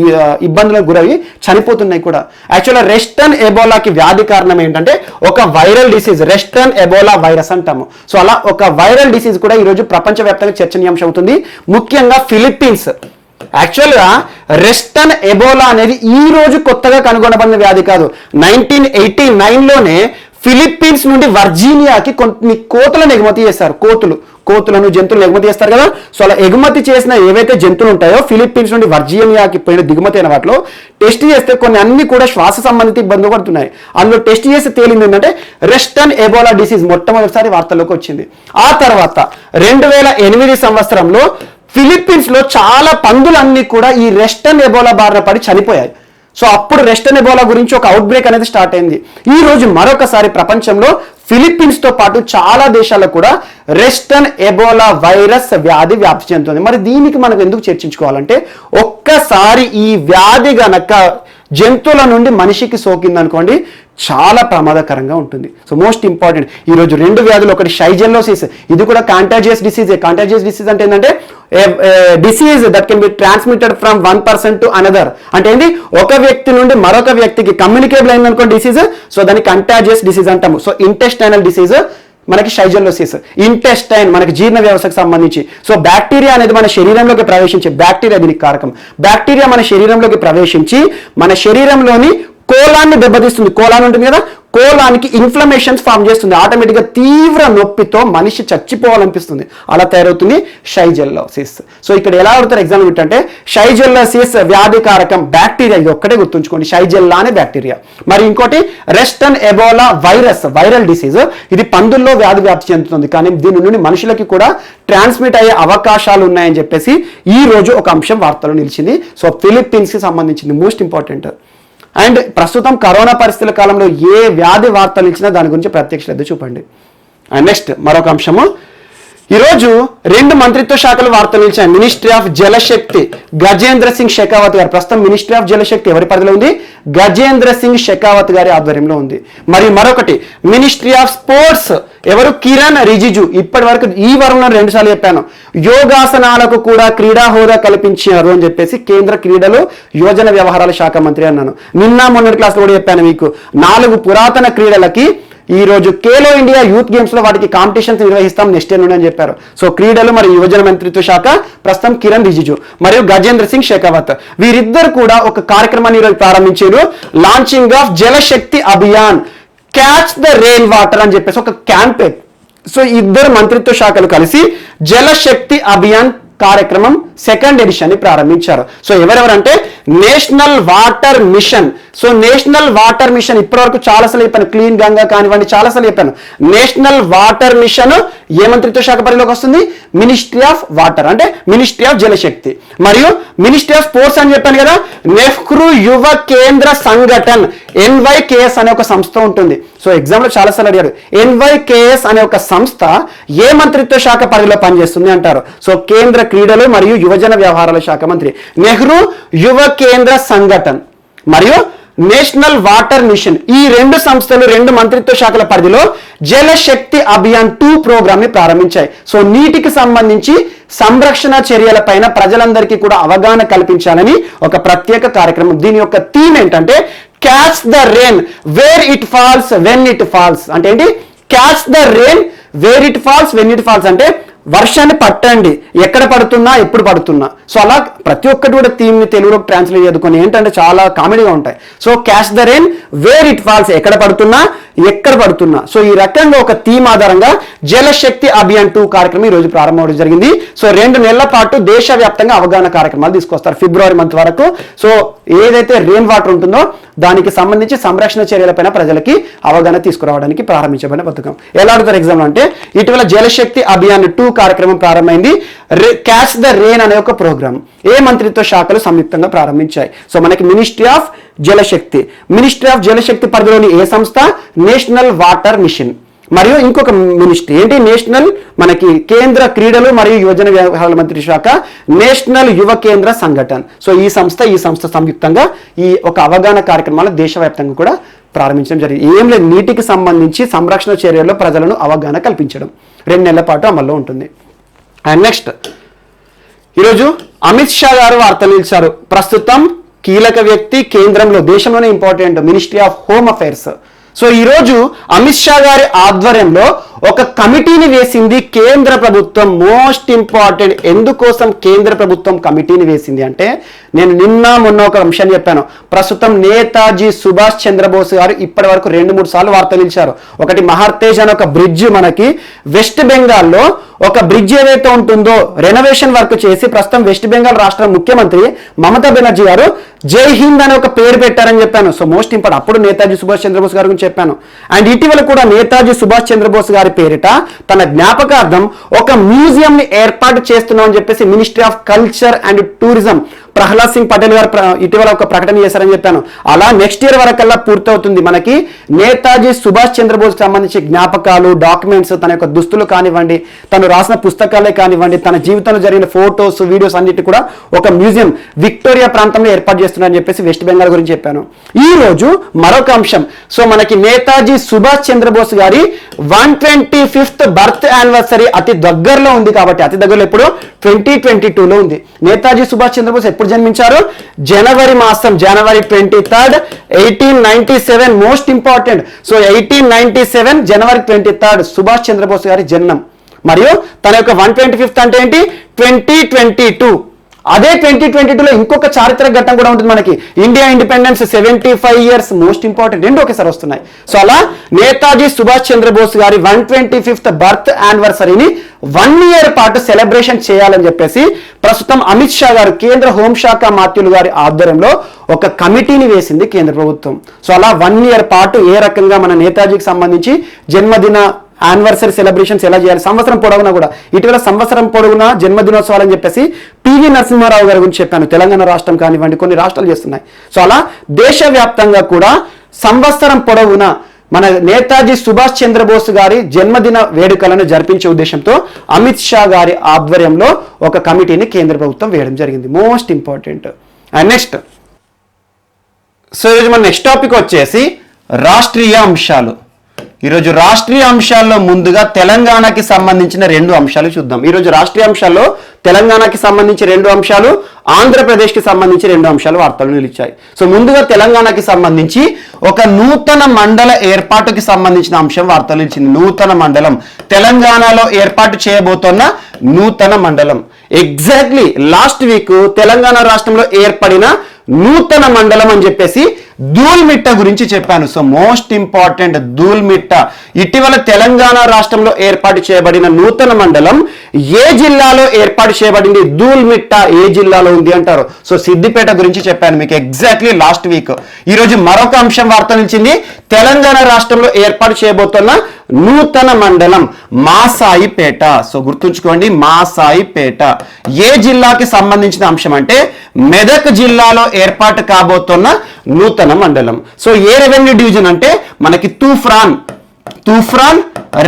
ఈ ఇబ్బందులకు గురవి చనిపోతున్నాయి కూడా. యాక్చువల్గా రెస్టన్ ఎబోలాకి వ్యాధి కారణం ఏంటంటే ఒక వైరల్ డిసీజ్, రెస్టన్ ఎబోలా వైరస్ అంటాము. సో అలా ఒక వైరల్ డిసీజ్ కూడా ఈరోజు ప్రపంచవ్యాప్తంగా చర్చనీయాంశం అవుతుంది, ముఖ్యంగా ఫిలిప్పీన్స్. యాక్చువల్గా రెస్టన్ ఎబోలా అనేది ఈ రోజు కొత్తగా కనుగొనబడిన వ్యాధి కాదు. 1989లోనే ఫిలిప్పీన్స్ నుండి వర్జీనియాకి కొన్ని కోతులను ఎగుమతి చేస్తారు. కోతులను, జంతువులను ఎగుమతి చేస్తారు కదా. సో అలా ఎగుమతి చేసిన ఏవైతే జంతువులు ఉంటాయో ఫిలిప్పీన్స్ నుండి వర్జీనియాకి పోయిన దిగుమతి అయిన వాటిలో టెస్ట్ చేస్తే కొన్ని అన్ని కూడా శ్వాస సంబంధిత ఇబ్బందులు పడుతున్నాయి. అందులో టెస్ట్ చేసి తేలింది ఏంటంటే రెస్టన్ ఎబోలా డిసీజ్ మొట్టమొదటిసారి వార్తల్లోకి వచ్చింది. ఆ తర్వాత 2008 సంవత్సరంలో ఫిలిప్పీన్స్ లో చాలా పందులన్నీ కూడా ఈ రెస్టన్ ఎబోలా బారిన పడి చనిపోయాయి. సో అప్పుడు రెస్టన్ ఎబోలా గురించి ఒక అవుట్ బ్రేక్ అనేది స్టార్ట్ అయింది. ఈ రోజు మరొకసారి ప్రపంచంలో ఫిలిప్పీన్స్ తో పాటు చాలా దేశాల్లో కూడా రెస్టన్ ఎబోలా వైరస్ వ్యాధి వ్యాప్తి చెందుతుంది. మరి దీనికి మనం ఎందుకు చర్చించుకోవాలంటే, ఒక్కసారి ఈ వ్యాధి గనక జంతువుల నుండి మనిషికి సోకిందనుకోండి చాలా ప్రమాదకరంగా ఉంటుంది. సో మోస్ట్ ఇంపార్టెంట్, ఈరోజు 2 వ్యాధులు, ఒకటి షైజెల్లోసిస్, ఇది కూడా కాంటాజియస్ డిసీజే. కాంటాజియస్ డిసీజ్ అంటే ఏంటంటే disease that can be transmitted from one person to another. అంటే ఏంటి, ఒక వ్యక్తి నుండి మరొక వ్యక్తికి కమ్యూనికేబుల్ అయిందనుకోండి డిసీజ్, సో దాన్ని కంటాజియస్ డిసీజ్ అంటాము. సో ఇంటెస్టైనల్ డిసీజ్ మనకి షైజెల్లోసిస్. ఇంటెస్టైన్ మనకి జీర్ణ వ్యవస్థకు సంబంధించి. సో బ్యాక్టీరియా అనేది మన శరీరంలోకి ప్రవేశించి, బ్యాక్టీరియా దీనికి కారకం, బ్యాక్టీరియా మన శరీరంలోకి ప్రవేశించి మన శరీరంలోని కోలాన్ని దెబ్బతీస్తుంది. కోలాన్ ఉంటుంది కదా, కోలానికి ఇన్ఫ్లమేషన్స్ ఫామ్ చేస్తుంది, ఆటోమేటిక్గా తీవ్ర నొప్పితో మనిషి చచ్చిపోవాలనిపిస్తుంది. అలా తయారవుతుంది షైజెల్లోసిస్. సో ఇక్కడ ఎలా అడుగుతారు ఎగ్జామ్ ఏంటంటే షైజెల్లోసిస్ వ్యాధికారకం బ్యాక్టీరియా, ఇది ఒక్కటే గుర్తుంచుకోండి, షైజెల్లా అనే బ్యాక్టీరియా. మరి ఇంకోటి రెస్టన్ ఎబోలా వైరస్, వైరల్ డిసీజ్, ఇది పందుల్లో వ్యాప్తి చెందుతుంది, కానీ దీని నుండి మనుషులకి కూడా ట్రాన్స్మిట్ అయ్యే అవకాశాలు ఉన్నాయని చెప్పేసి ఈ రోజు ఒక అంశం వార్తలో నిలిచింది. సో ఫిలిప్పీన్స్కి సంబంధించింది, మోస్ట్ ఇంపార్టెంట్. అండ్ ప్రస్తుతం కరోనా పరిస్థితుల కాలంలో ఏ వ్యాధి వార్తలు ఇచ్చినా దాని గురించి ప్రత్యక్ష శ్రద్ధ చూపండి. అండ్ నెక్స్ట్ మరొక అంశము, ఈరోజు 2 మంత్రిత్వ శాఖలు వార్తలు ఇచ్చాయి. మినిస్ట్రీ ఆఫ్ జలశక్తి గజేంద్ర సింగ్ షెకావత్ గారు, ప్రస్తుతం మినిస్ట్రీ ఆఫ్ జలశక్తి ఎవరి పరిధిలో ఉంది? గజేంద్ర సింగ్ షెకావత్ గారి ఆధ్వర్యంలో ఉంది. మరి మరొకటి మినిస్ట్రీ ఆఫ్ స్పోర్ట్స్ ఎవరు? కిరణ్ రిజిజు. ఇప్పటి వరకు ఈ వారంలో 2 సార్లు చెప్పాను, యోగాసనాలకు కూడా క్రీడా హోదా కల్పించారు అని చెప్పేసి కేంద్ర క్రీడలు యువజన వ్యవహారాల శాఖ మంత్రి అన్నాను. నిన్న మొన్నటి క్లాస్లో కూడా చెప్పాను మీకు, 4 పురాతన క్రీడలకి ఈ రోజు ఖేలో ఇండియా యూత్ గేమ్స్ లో వాటికి కాంపిటీషన్స్ నిర్వహిస్తాం నెక్స్ట్ ఇయర్ నుండి అని చెప్పారు. సో క్రీడలు మరియు యువజన మంత్రిత్వ శాఖ ప్రస్తుతం కిరణ్ రిజిజు మరియు గజేంద్ర సింగ్ షెకావత్, వీరిద్దరు కూడా ఒక కార్యక్రమాన్ని ఈరోజు ప్రారంభించారు, launching of Jal Shakti Abhiyan catch the rain water అని చెప్పేసి ఒక క్యాంపెయిన్. సో ఇద్దరు మంత్రిత్వ శాఖలు కలిసి జలశక్తి అభియాన్ కార్యక్రమం 2nd ఎడిషన్ ని ప్రారంభించారు. సో ఎవరెవరంటే national water mission. So national water mission ఇప్పటివరకు చాలాసార్లు చెప్పాను, క్లీన్ గంగా కానివ్వండి చాలాసార్లు చెప్పాను. నేషనల్ వాటర్ మిషన్ ఏ మంత్రిత్వ శాఖ పరిధిలోకి వస్తుంది? మినిస్ట్రీ ఆఫ్ వాటర్, అంటే మినిస్ట్రీ ఆఫ్ జలశక్తి. మరియు మినిస్ట్రీ ఆఫ్ స్పోర్ట్స్ అని చెప్పాను కదా, నెహ్రూ యువ కేంద్ర సంఘటన్ NYKS అనే ఒక సంస్థ ఉంటుంది. సో ఎగ్జామ్ లో చాలాసార్లు అడిగారు, NYKS అనే ఒక సంస్థ ఏ మంత్రిత్వ శాఖ పరిధిలో పనిచేస్తుంది అంటారు. సో కేంద్ర క్రీడలు మరియు యువజన వ్యవహారాల శాఖ మంత్రి, నెహ్రూ యువ కేంద్ర సంఘటన్ మరియు నేషనల్ వాటర్ మిషన్, ఈ 2 సంస్థలు 2 మంత్రిత్వ శాఖల పరిధిలో జలశక్తి అభియాన్ 2 ప్రోగ్రామ్ ని ప్రారంభించాయి. సో నీటికి సంబంధించి సంరక్షణ చర్యలపైన ప్రజలందరికీ కూడా అవగాహన కల్పించాలని ఒక ప్రత్యేక కార్యక్రమం. దీని యొక్క థీమ్ ఏంటంటే catch the rain where it falls when it falls. అంటే ఏంటి? Catch the rain where it falls when it falls అంటే వర్షాన్ని పట్టండి, ఎక్కడ పడుతున్నా ఎప్పుడు పడుతున్నా. సో అలా ప్రతి ఒక్కటి కూడా థీమ్ని తెలుగులోకి ట్రాన్స్లేట్ చేసుకొని ఏంటంటే చాలా కామెడీగా ఉంటాయి. So catch the rain where it falls, ఎక్కడ పడుతున్నా ఎక్కడ పడుతున్నా. సో ఈ రకంగా ఒక థీమ్ ఆధారంగా జలశక్తి అభియాన్ 2 కార్యక్రమం ఈ రోజు ప్రారంభమవడం జరిగింది. సో 2 నెలల పాటు దేశవ్యాప్తంగా అవగాహన కార్యక్రమాలు తీసుకొస్తారు ఫిబ్రవరి మంత్ వరకు. సో ఏదైతే రెయిన్ వాటర్ ఉంటుందో దానికి సంబంధించి సంరక్షణ చర్యలపైన ప్రజలకి అవగాహన తీసుకురావడానికి ప్రారంభించబడిన పథకం. ఎలా అడుగుతారు ఎగ్జామ్ అంటే, ఇటీవల జలశక్తి అభియాన్ 2 కార్యక్రమం ప్రారంభమైంది. క్యాచ్ ద రెయిన్ అనే ఒక ప్రోగ్రామ్ ఏ మంత్రిత్వ శాఖలు సంయుక్తంగా ప్రారంభించాయి? సో మనకి ministry of Jal Shakti, ministry of Jal Shakti పరిధిలోని ఏ సంస్థ? National water mission. మరియు ఇంకొక మినిస్ట్రీ ఏంటి? నేషనల్ మనకి కేంద్ర క్రీడలు మరియు యువజన వ్యవహారాల మంత్రి శాఖ, నేషనల్ యువ కేంద్ర సంఘటన్. సో ఈ సంస్థ సంయుక్తంగా ఈ ఒక అవగాహన కార్యక్రమాలు దేశవ్యాప్తంగా కూడా ప్రారంభించడం జరిగింది. ఏం లేదు, నీటికి సంబంధించి సంరక్షణ చర్యల్లో ప్రజలను అవగాహన కల్పించడం 2 నెలల పాటు అమల్లో ఉంటుంది. అండ్ నెక్స్ట్ ఈరోజు అమిత్ షా గారు వార్తలు ఇచ్చారు. ప్రస్తుతం కీలక వ్యక్తి, కేంద్రంలో దేశంలోనే important ministry of home affairs. So ఈరోజు అమిత్ షా గారి ఆధ్వర్యంలో ఒక కమిటీని వేసింది కేంద్ర ప్రభుత్వం. మోస్ట్ ఇంపార్టెంట్, ఎందుకోసం కేంద్ర ప్రభుత్వం కమిటీని వేసింది అంటే, నేను నిన్న మొన్న ఒక అంశాన్ని చెప్పాను. ప్రస్తుతం నేతాజీ సుభాష్ చంద్రబోస్ గారు ఇప్పటి వరకు 2-3 సార్లు వార్తలు ఇచ్చారు. ఒకటి మహార్తేజ్ అని ఒక బ్రిడ్జ్ మనకి వెస్ట్ బెంగాల్లో ఒక బ్రిడ్జ్ ఏదైతే ఉంటుందో రెనోవేషన్ వర్క్ చేసి ప్రస్తుతం వెస్ట్ బెంగాల్ రాష్ట్ర ముఖ్యమంత్రి మమతా బెనర్జీ గారు జై హింద్ అనే ఒక పేరు పెట్టారని చెప్పాను. సో మోస్ట్ ఇంపార్టెంట్, అప్పుడు నేతాజీ సుభాష్ చంద్రబోస్ గారి గురించి చెప్పాను. అండ్ ఇటీవల కూడా నేతాజీ సుభాష్ చంద్రబోస్ గారి పేరిట తన జ్ఞాపకార్థం ఒక మ్యూజియం ని ఏర్పాటు చేస్తున్నామని చెప్పేసి ministry of culture and tourism Prahlad Singh Patel garu ఇటీవల ఒక ప్రకటన చేశారని చెప్పాను. అలా నెక్స్ట్ ఇయర్ వరకల్లా పూర్తవుతుంది మనకి నేతాజీ సుభాష్ చంద్రబోస్ సంబంధించి జ్ఞాపకాలు, డాక్యుమెంట్స్, తన యొక్క దుస్తులు కానివ్వండి, తను రాసిన పుస్తకాలే కానివ్వండి, తన జీవితంలో జరిగిన ఫోటోస్, వీడియోస్ అన్నిటి కూడా ఒక మ్యూజియం విక్టోరియా ప్రాంతంలో ఏర్పాటు చేస్తున్నారని చెప్పేసి వెస్ట్ బెంగాల్ గురించి చెప్పాను. ఈ రోజు మరొక అంశం, సో మనకి నేతాజీ సుభాష్ చంద్రబోస్ గారి 125th బర్త్ యానివర్సరీ అతి దగ్గరలో ఉంది. కాబట్టి అతి దగ్గరలో ఎప్పుడు 2022లో ఉంది. నేతాజీ సుభాష్ చంద్రబోస్ ఎప్పుడు జన్మించారు? జనవరి మాసం, జనవరి 23rd 1897. Most important. సో 1897 జనవరి 23rd సుభాష్ చంద్రబోస్ గారి జన్మం. మరియు తన యొక్క 125th అంటే ఏంటి? 2022 అదే 2022లో ఇంకొక చారిత్రక ఘట్టం కూడా ఉంటుంది మనకి. India independence 75 years, most important, రెండు ఒకేసారి వస్తున్నాయి. సో అలా నేతాజీ సుభాష్ చంద్రబోస్ గారి 125th బర్త్ యానివర్సరీని 1 year పాటు సెలబ్రేషన్ చేయాలని చెప్పేసి ప్రస్తుతం అమిత్ షా గారు, కేంద్ర హోంశాఖ మాత్యులు గారి ఆధ్వర్యంలో ఒక కమిటీని వేసింది కేంద్ర ప్రభుత్వం. సో అలా 1 year పాటు ఏ రకంగా మన నేతాజీకి సంబంధించి జన్మదిన యానివర్సరీ సెలబ్రేషన్స్ ఎలా చేయాలి, సంవత్సరం పొడవునా కూడా, ఇటీవల సంవత్సరం పొడవునా జన్మదినోత్సవాలు అని చెప్పేసి పివి నరసింహారావు గారి గురించి చెప్పాను. తెలంగాణ రాష్ట్రం కానివ్వండి, కొన్ని రాష్ట్రాలు చేస్తున్నాయి. సో అలా దేశవ్యాప్తంగా కూడా సంవత్సరం పొడవునా మన నేతాజీ సుభాష్ చంద్రబోస్ గారి జన్మదిన వేడుకలను జరిపించే ఉద్దేశంతో అమిత్ షా గారి ఆధ్వర్యంలో ఒక కమిటీని కేంద్ర ప్రభుత్వం వేయడం జరిగింది. Most important. And next, so ఈరోజు మన నెక్స్ట్ టాపిక్ వచ్చేసి రాష్ట్రీయ అంశాలు. ఈరోజు రాష్ట్రీయ అంశాల్లో ముందుగా తెలంగాణకి సంబంధించిన 2 అంశాలు చూద్దాం. ఈరోజు రాష్ట్రీయ అంశాల్లో తెలంగాణకి సంబంధించి 2 అంశాలు, ఆంధ్రప్రదేశ్కి సంబంధించి 2 అంశాలు వార్తలు నిలిచాయి. సో ముందుగా తెలంగాణకి సంబంధించి ఒక నూతన మండల ఏర్పాటుకి సంబంధించిన అంశం వార్తలు నిలిచింది. నూతన మండలం, తెలంగాణలో ఏర్పాటు చేయబోతున్న నూతన మండలం. ఎగ్జాక్ట్లీ లాస్ట్ వీక్ తెలంగాణ రాష్ట్రంలో ఏర్పడిన నూతన మండలం అని చెప్పేసి ధూల్మిట్ట గురించి చెప్పాను. So most important, Dhoolmitta. ఇటీవల తెలంగాణ రాష్ట్రంలో ఏర్పాటు చేయబడిన నూతన మండలం ఏ జిల్లాలో ఏర్పాటు చేయబడింది? ధూల్మిట్ట ఏ జిల్లాలో ఉంది అంటారు. సో సిద్దిపేట గురించి చెప్పాను మీకు ఎగ్జాక్ట్లీ లాస్ట్ వీక్. ఈరోజు మరొక అంశం వార్త నిలిచింది. తెలంగాణ రాష్ట్రంలో ఏర్పాటు చేయబోతున్న నూతన మండలం మాసాయిపేట. సో గుర్తుంచుకోండి, మాసాయిపేట ఏ జిల్లాకి సంబంధించిన అంశం అంటే మెదక్ జిల్లాలో ఏర్పాటు కాబోతున్న నూతన మండలం. సో ఏ రెవెన్యూ డివిజన్ అంటే మనకి తూఫ్రాన్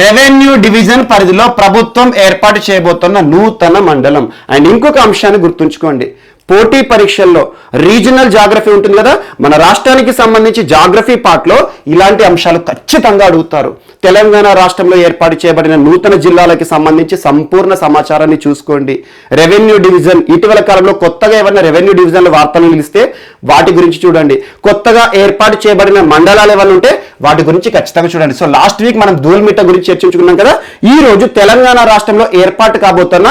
రెవెన్యూ డివిజన్ పరిధిలో ప్రభుత్వం ఏర్పాటు చేయబోతున్న నూతన మండలం. అండ్ ఇంకొక అంశాన్ని గుర్తుంచుకోండి, పోటీ పరీక్షల్లో రీజనల్ జాగ్రఫీ ఉంటుంది కదా, మన రాష్ట్రానికి సంబంధించి జాగ్రఫీ పార్ట్లో ఇలాంటి అంశాలు ఖచ్చితంగా అడుగుతారు. తెలంగాణ రాష్ట్రంలో ఏర్పాటు చేయబడిన నూతన జిల్లాలకి సంబంధించి సంపూర్ణ సమాచారాన్ని చూసుకోండి. రెవెన్యూ డివిజన్, ఇటీవల కాలంలో కొత్తగా ఏమైనా రెవెన్యూ డివిజన్ల వార్తలు నిలిస్తే వాటి గురించి చూడండి. కొత్తగా ఏర్పాటు చేయబడిన మండలాలు ఏమైనా ఉంటే వాటి గురించి ఖచ్చితంగా చూడండి. సో లాస్ట్ వీక్ మనం ధూల్మిట్ట గురించి చర్చించుకున్నాం కదా. ఈ రోజు తెలంగాణ రాష్ట్రంలో ఏర్పాటు కాబోతున్న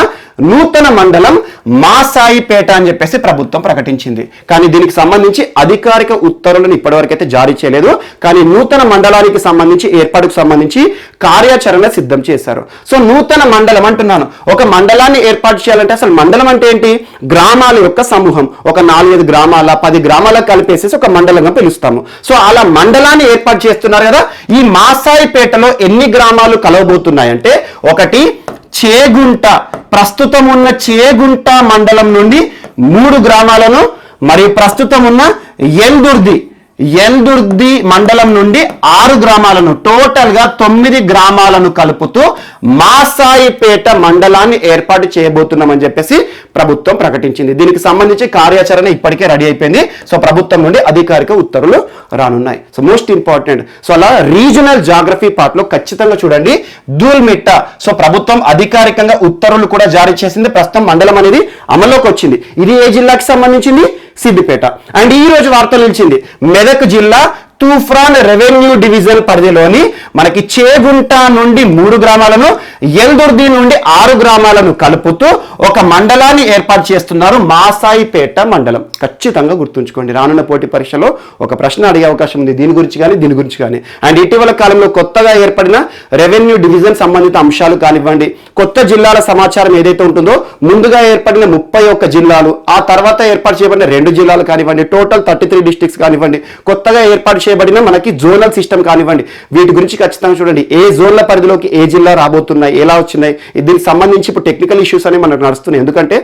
నూతన మండలం మాసాయిపేట అని చెప్పేసి ప్రభుత్వం ప్రకటించింది. కానీ దీనికి సంబంధించి అధికారిక ఉత్తర్వులను ఇప్పటివరకైతే జారీ చేయలేదు. కానీ నూతన మండలానికి సంబంధించి ఏర్పాటుకు సంబంధించి కార్యాచరణ సిద్ధం చేశారు. సో నూతన మండలం అంటున్నాను, ఒక మండలాన్ని ఏర్పాటు చేయాలంటే అసలు మండలం అంటే ఏంటి? గ్రామాల యొక్క సమూహం. ఒక 4-5 గ్రామాల 10 గ్రామాల కలిపేసేసి ఒక మండలంగా పిలుస్తాము. సో అలా మండలాన్ని ఏర్పాటు చేస్తున్నారు కదా. ఈ మాసాయిపేటలో ఎన్ని గ్రామాలు కలవబోతున్నాయంటే, ఒకటి చేగుంట, ప్రస్తుతం ఉన్న చేగుంట మండలం నుండి 3 గ్రామాలను, మరియు ప్రస్తుతం ఉన్న ఎల్దుర్ది మండలం నుండి 6 గ్రామాలను, టోటల్ గా 9 గ్రామాలను కలుపుతూ మాసాయిపేట మండలాన్ని ఏర్పాటు చేయబోతున్నామని చెప్పేసి ప్రభుత్వం ప్రకటించింది. దీనికి సంబంధించి కార్యాచరణ ఇప్పటికే రెడీ అయిపోయింది. సో ప్రభుత్వం నుండి అధికారిక ఉత్తర్వులు రానున్నాయి. So most important. సో అలా రీజనల్ జాగ్రఫీ పార్ట్ లో ఖచ్చితంగా చూడండి ధూల్మిట్ట. సో ప్రభుత్వం అధికారికంగా ఉత్తర్వులు కూడా జారీ చేసింది. ప్రస్తుతం మండలం అనేది అమల్లోకి వచ్చింది. ఇది ఏ జిల్లాకి సంబంధించింది? సిద్దిపేట. అండ్ ఈ రోజు వార్తలు నిలిచింది మెదక్ జిల్లా తూఫ్రాన్ రెవెన్యూ డివిజన్ పరిధిలోని మనకి చేగుంట నుండి 3 గ్రామాలను, ఎల్దుర్ది నుండి 6 గ్రామాలను కలుపుతూ ఒక మండలాన్ని ఏర్పాటు చేస్తున్నారు, మాసాయిపేట మండలం. ఖచ్చితంగా గుర్తుంచుకోండి, రానున్న పోటీ పరీక్షలో ఒక ప్రశ్న అడిగే అవకాశం ఉంది దీని గురించి కానీ. అండ్ ఇటీవల కాలంలో కొత్తగా ఏర్పడిన రెవెన్యూ డివిజన్ సంబంధిత అంశాలు కానివ్వండి, కొత్త జిల్లాల సమాచారం ఏదైతే ఉంటుందో, ముందుగా ఏర్పడిన 31 జిల్లాలు, ఆ తర్వాత ఏర్పాటు చేయబడిన 2 జిల్లాలు కానివ్వండి, టోటల్ 33 డిస్ట్రిక్ట్స్ కానివ్వండి, కొత్తగా ఏర్పాటు చేయబడిన మనకి జోనల్ సిస్టమ్ కానివ్వండి, వీటి గురించి ఖచ్చితంగా చూడండి. ఏ జోన్ల పరిధిలోకి ఏ జిల్లా రాబోతున్నాయి, ఎలా వచ్చినాయి, దీనికి సంబంధించి ఇప్పుడు టెక్నికల్ ఇష్యూస్ అనేవి మనకు నడుస్తున్నాయి. ఎందుకంటే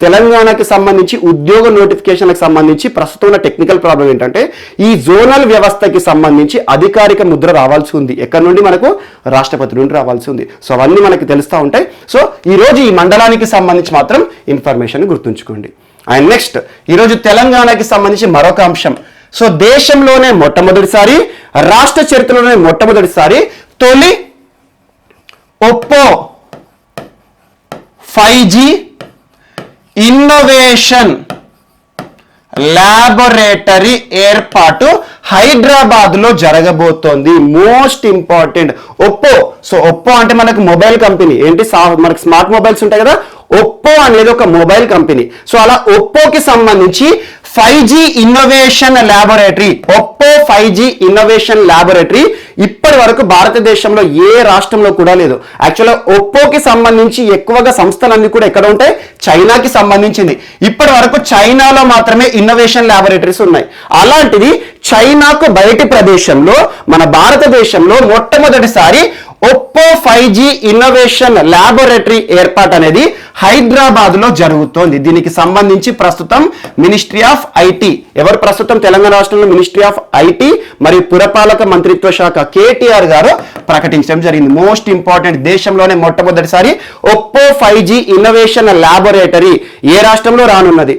తెలంగాణకి సంబంధించి ఉద్యోగ నోటిఫికేషన్లకు సంబంధించి ప్రస్తుతం ఉన్న టెక్నికల్ ప్రాబ్లం ఏంటంటే, ఈ జోనల్ వ్యవస్థకి సంబంధించి అధికారిక ముద్ర రావాల్సి ఉంది. ఎక్కడి నుండి? మనకు రాష్ట్రపతి నుండి రావాల్సి ఉంది. సో అవన్నీ మనకి తెలుస్తూ ఉంటాయి. సో ఈరోజు ఈ మండలానికి సంబంధించి మాత్రం ఇన్ఫర్మేషన్ గుర్తుంచుకోండి. అండ్ నెక్స్ట్, ఈరోజు తెలంగాణకి సంబంధించి మరొక అంశం. సో దేశంలోనే మొట్టమొదటిసారి, రాష్ట్ర చరిత్రలోనే మొట్టమొదటిసారి తొలి ఒప్పో 5G ఇన్నోవేషన్ ల్యాబొరేటరీ ఏర్పాటు హైదరాబాద్ లో జరగబోతోంది. Most important, Oppo. So Oppo అంటే మనకు మొబైల్ కంపెనీ ఏంటి, మనకు స్మార్ట్ మొబైల్స్ ఉంటాయి కదా, ఒప్పో అనేది ఒక మొబైల్ కంపెనీ. సో అలా ఒప్పోకి సంబంధించి 5G innovation laboratory, Oppo 5G innovation laboratory ఇప్పటి వరకు భారతదేశంలో ఏ రాష్ట్రంలో కూడా లేదు. యాక్చువల్గా ఒప్పోకి సంబంధించి ఎక్కువగా సంస్థలన్నీ కూడా ఎక్కడ ఉంటాయి, చైనాకి సంబంధించింది. ఇప్పటి వరకు చైనాలో మాత్రమే ఇన్నోవేషన్ ల్యాబొరేటరీస్ ఉన్నాయి. అలాంటిది చైనాకు బయటి ప్రదేశంలో మన భారతదేశంలో మొట్టమొదటిసారి ఒప్పో 5G ఇన్నోవేషన్ ల్యాబొరేటరీ ఏర్పాటు అనేది హైదరాబాద్ లో జరుగుతోంది. దీనికి సంబంధించి ప్రస్తుతం మినిస్ట్రీ ఆఫ్ ఐటీ, ఎవరు ప్రస్తుతం తెలంగాణ రాష్ట్రంలో మినిస్ట్రీ ఆఫ్ ఐటీ మరియు పురపాలక మంత్రిత్వ శాఖ KTR గారు ప్రకటించడం జరిగింది. మోస్ట్ ఇంపార్టెంట్, దేశంలోనే మొట్టమొదటిసారి ఒప్పో 5G ఇన్నోవేషన్ ల్యాబొరేటరీ ఏ రాష్ట్రంలో రానున్నది,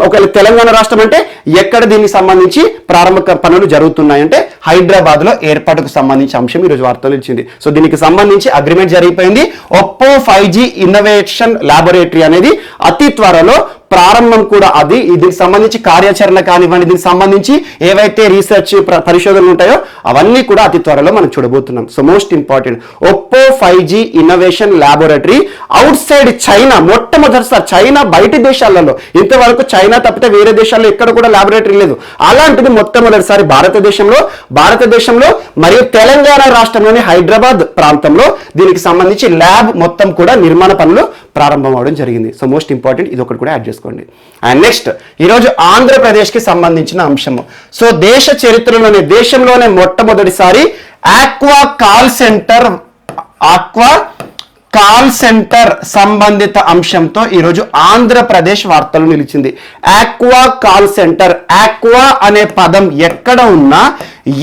ఒకవేళ తెలంగాణ రాష్ట్రం అంటే ఎక్కడ దీనికి సంబంధించి ప్రారంభ పనులు జరుగుతున్నాయంటే హైదరాబాద్ లో ఏర్పాటుకు సంబంధించి అంశం ఈరోజు వార్తలు ఇచ్చింది. సో దీనికి సంబంధించి అగ్రిమెంట్ జరిగిపోయింది. ఒప్పో 5G ఇన్నోవేషన్ ల్యాబొరేటరీ అనేది అతి త్వరలో ప్రారంభం కూడా, అది దీనికి సంబంధించి కార్యాచరణ కానివ్వండి, దీనికి సంబంధించి ఏవైతే రీసెర్చ్ పరిశోధనలు ఉంటాయో అవన్నీ కూడా అతి త్వరలో మనం చూడబోతున్నాం. So most important, Oppo 5G innovation laboratory out side China, మొట్టమొదటిసారి చైనా బయటి దేశాలలో, ఇంతవరకు చైనా తప్పితే వేరే దేశాల్లో ఎక్కడ కూడా ల్యాబొరేటరీ లేదు. అలాంటిది మొట్టమొదటిసారి భారతదేశంలో మరియు తెలంగాణ రాష్ట్రంలోని హైదరాబాద్ ప్రాంతంలో దీనికి సంబంధించి ల్యాబ్ మొత్తం కూడా నిర్మాణ పనులు ప్రారంభం అవడం జరిగింది. సో మోస్ట్ ఇంపార్టెంట్, ఇది ఒకటి కూడా యాడ్ చేసుకోండి. అండ్ నెక్స్ట్ ఈరోజు ఆంధ్రప్రదేశ్కి సంబంధించిన అంశము. సో దేశ చరిత్రలోనే, దేశంలోనే మొట్టమొదటిసారి ఆక్వా కాల్ సెంటర్ సంబంధిత అంశంతో ఈరోజు ఆంధ్రప్రదేశ్ వార్తలు నిలిచింది. ఆక్వా కాల్ సెంటర్, ఆక్వా అనే పదం ఎక్కడ ఉన్నా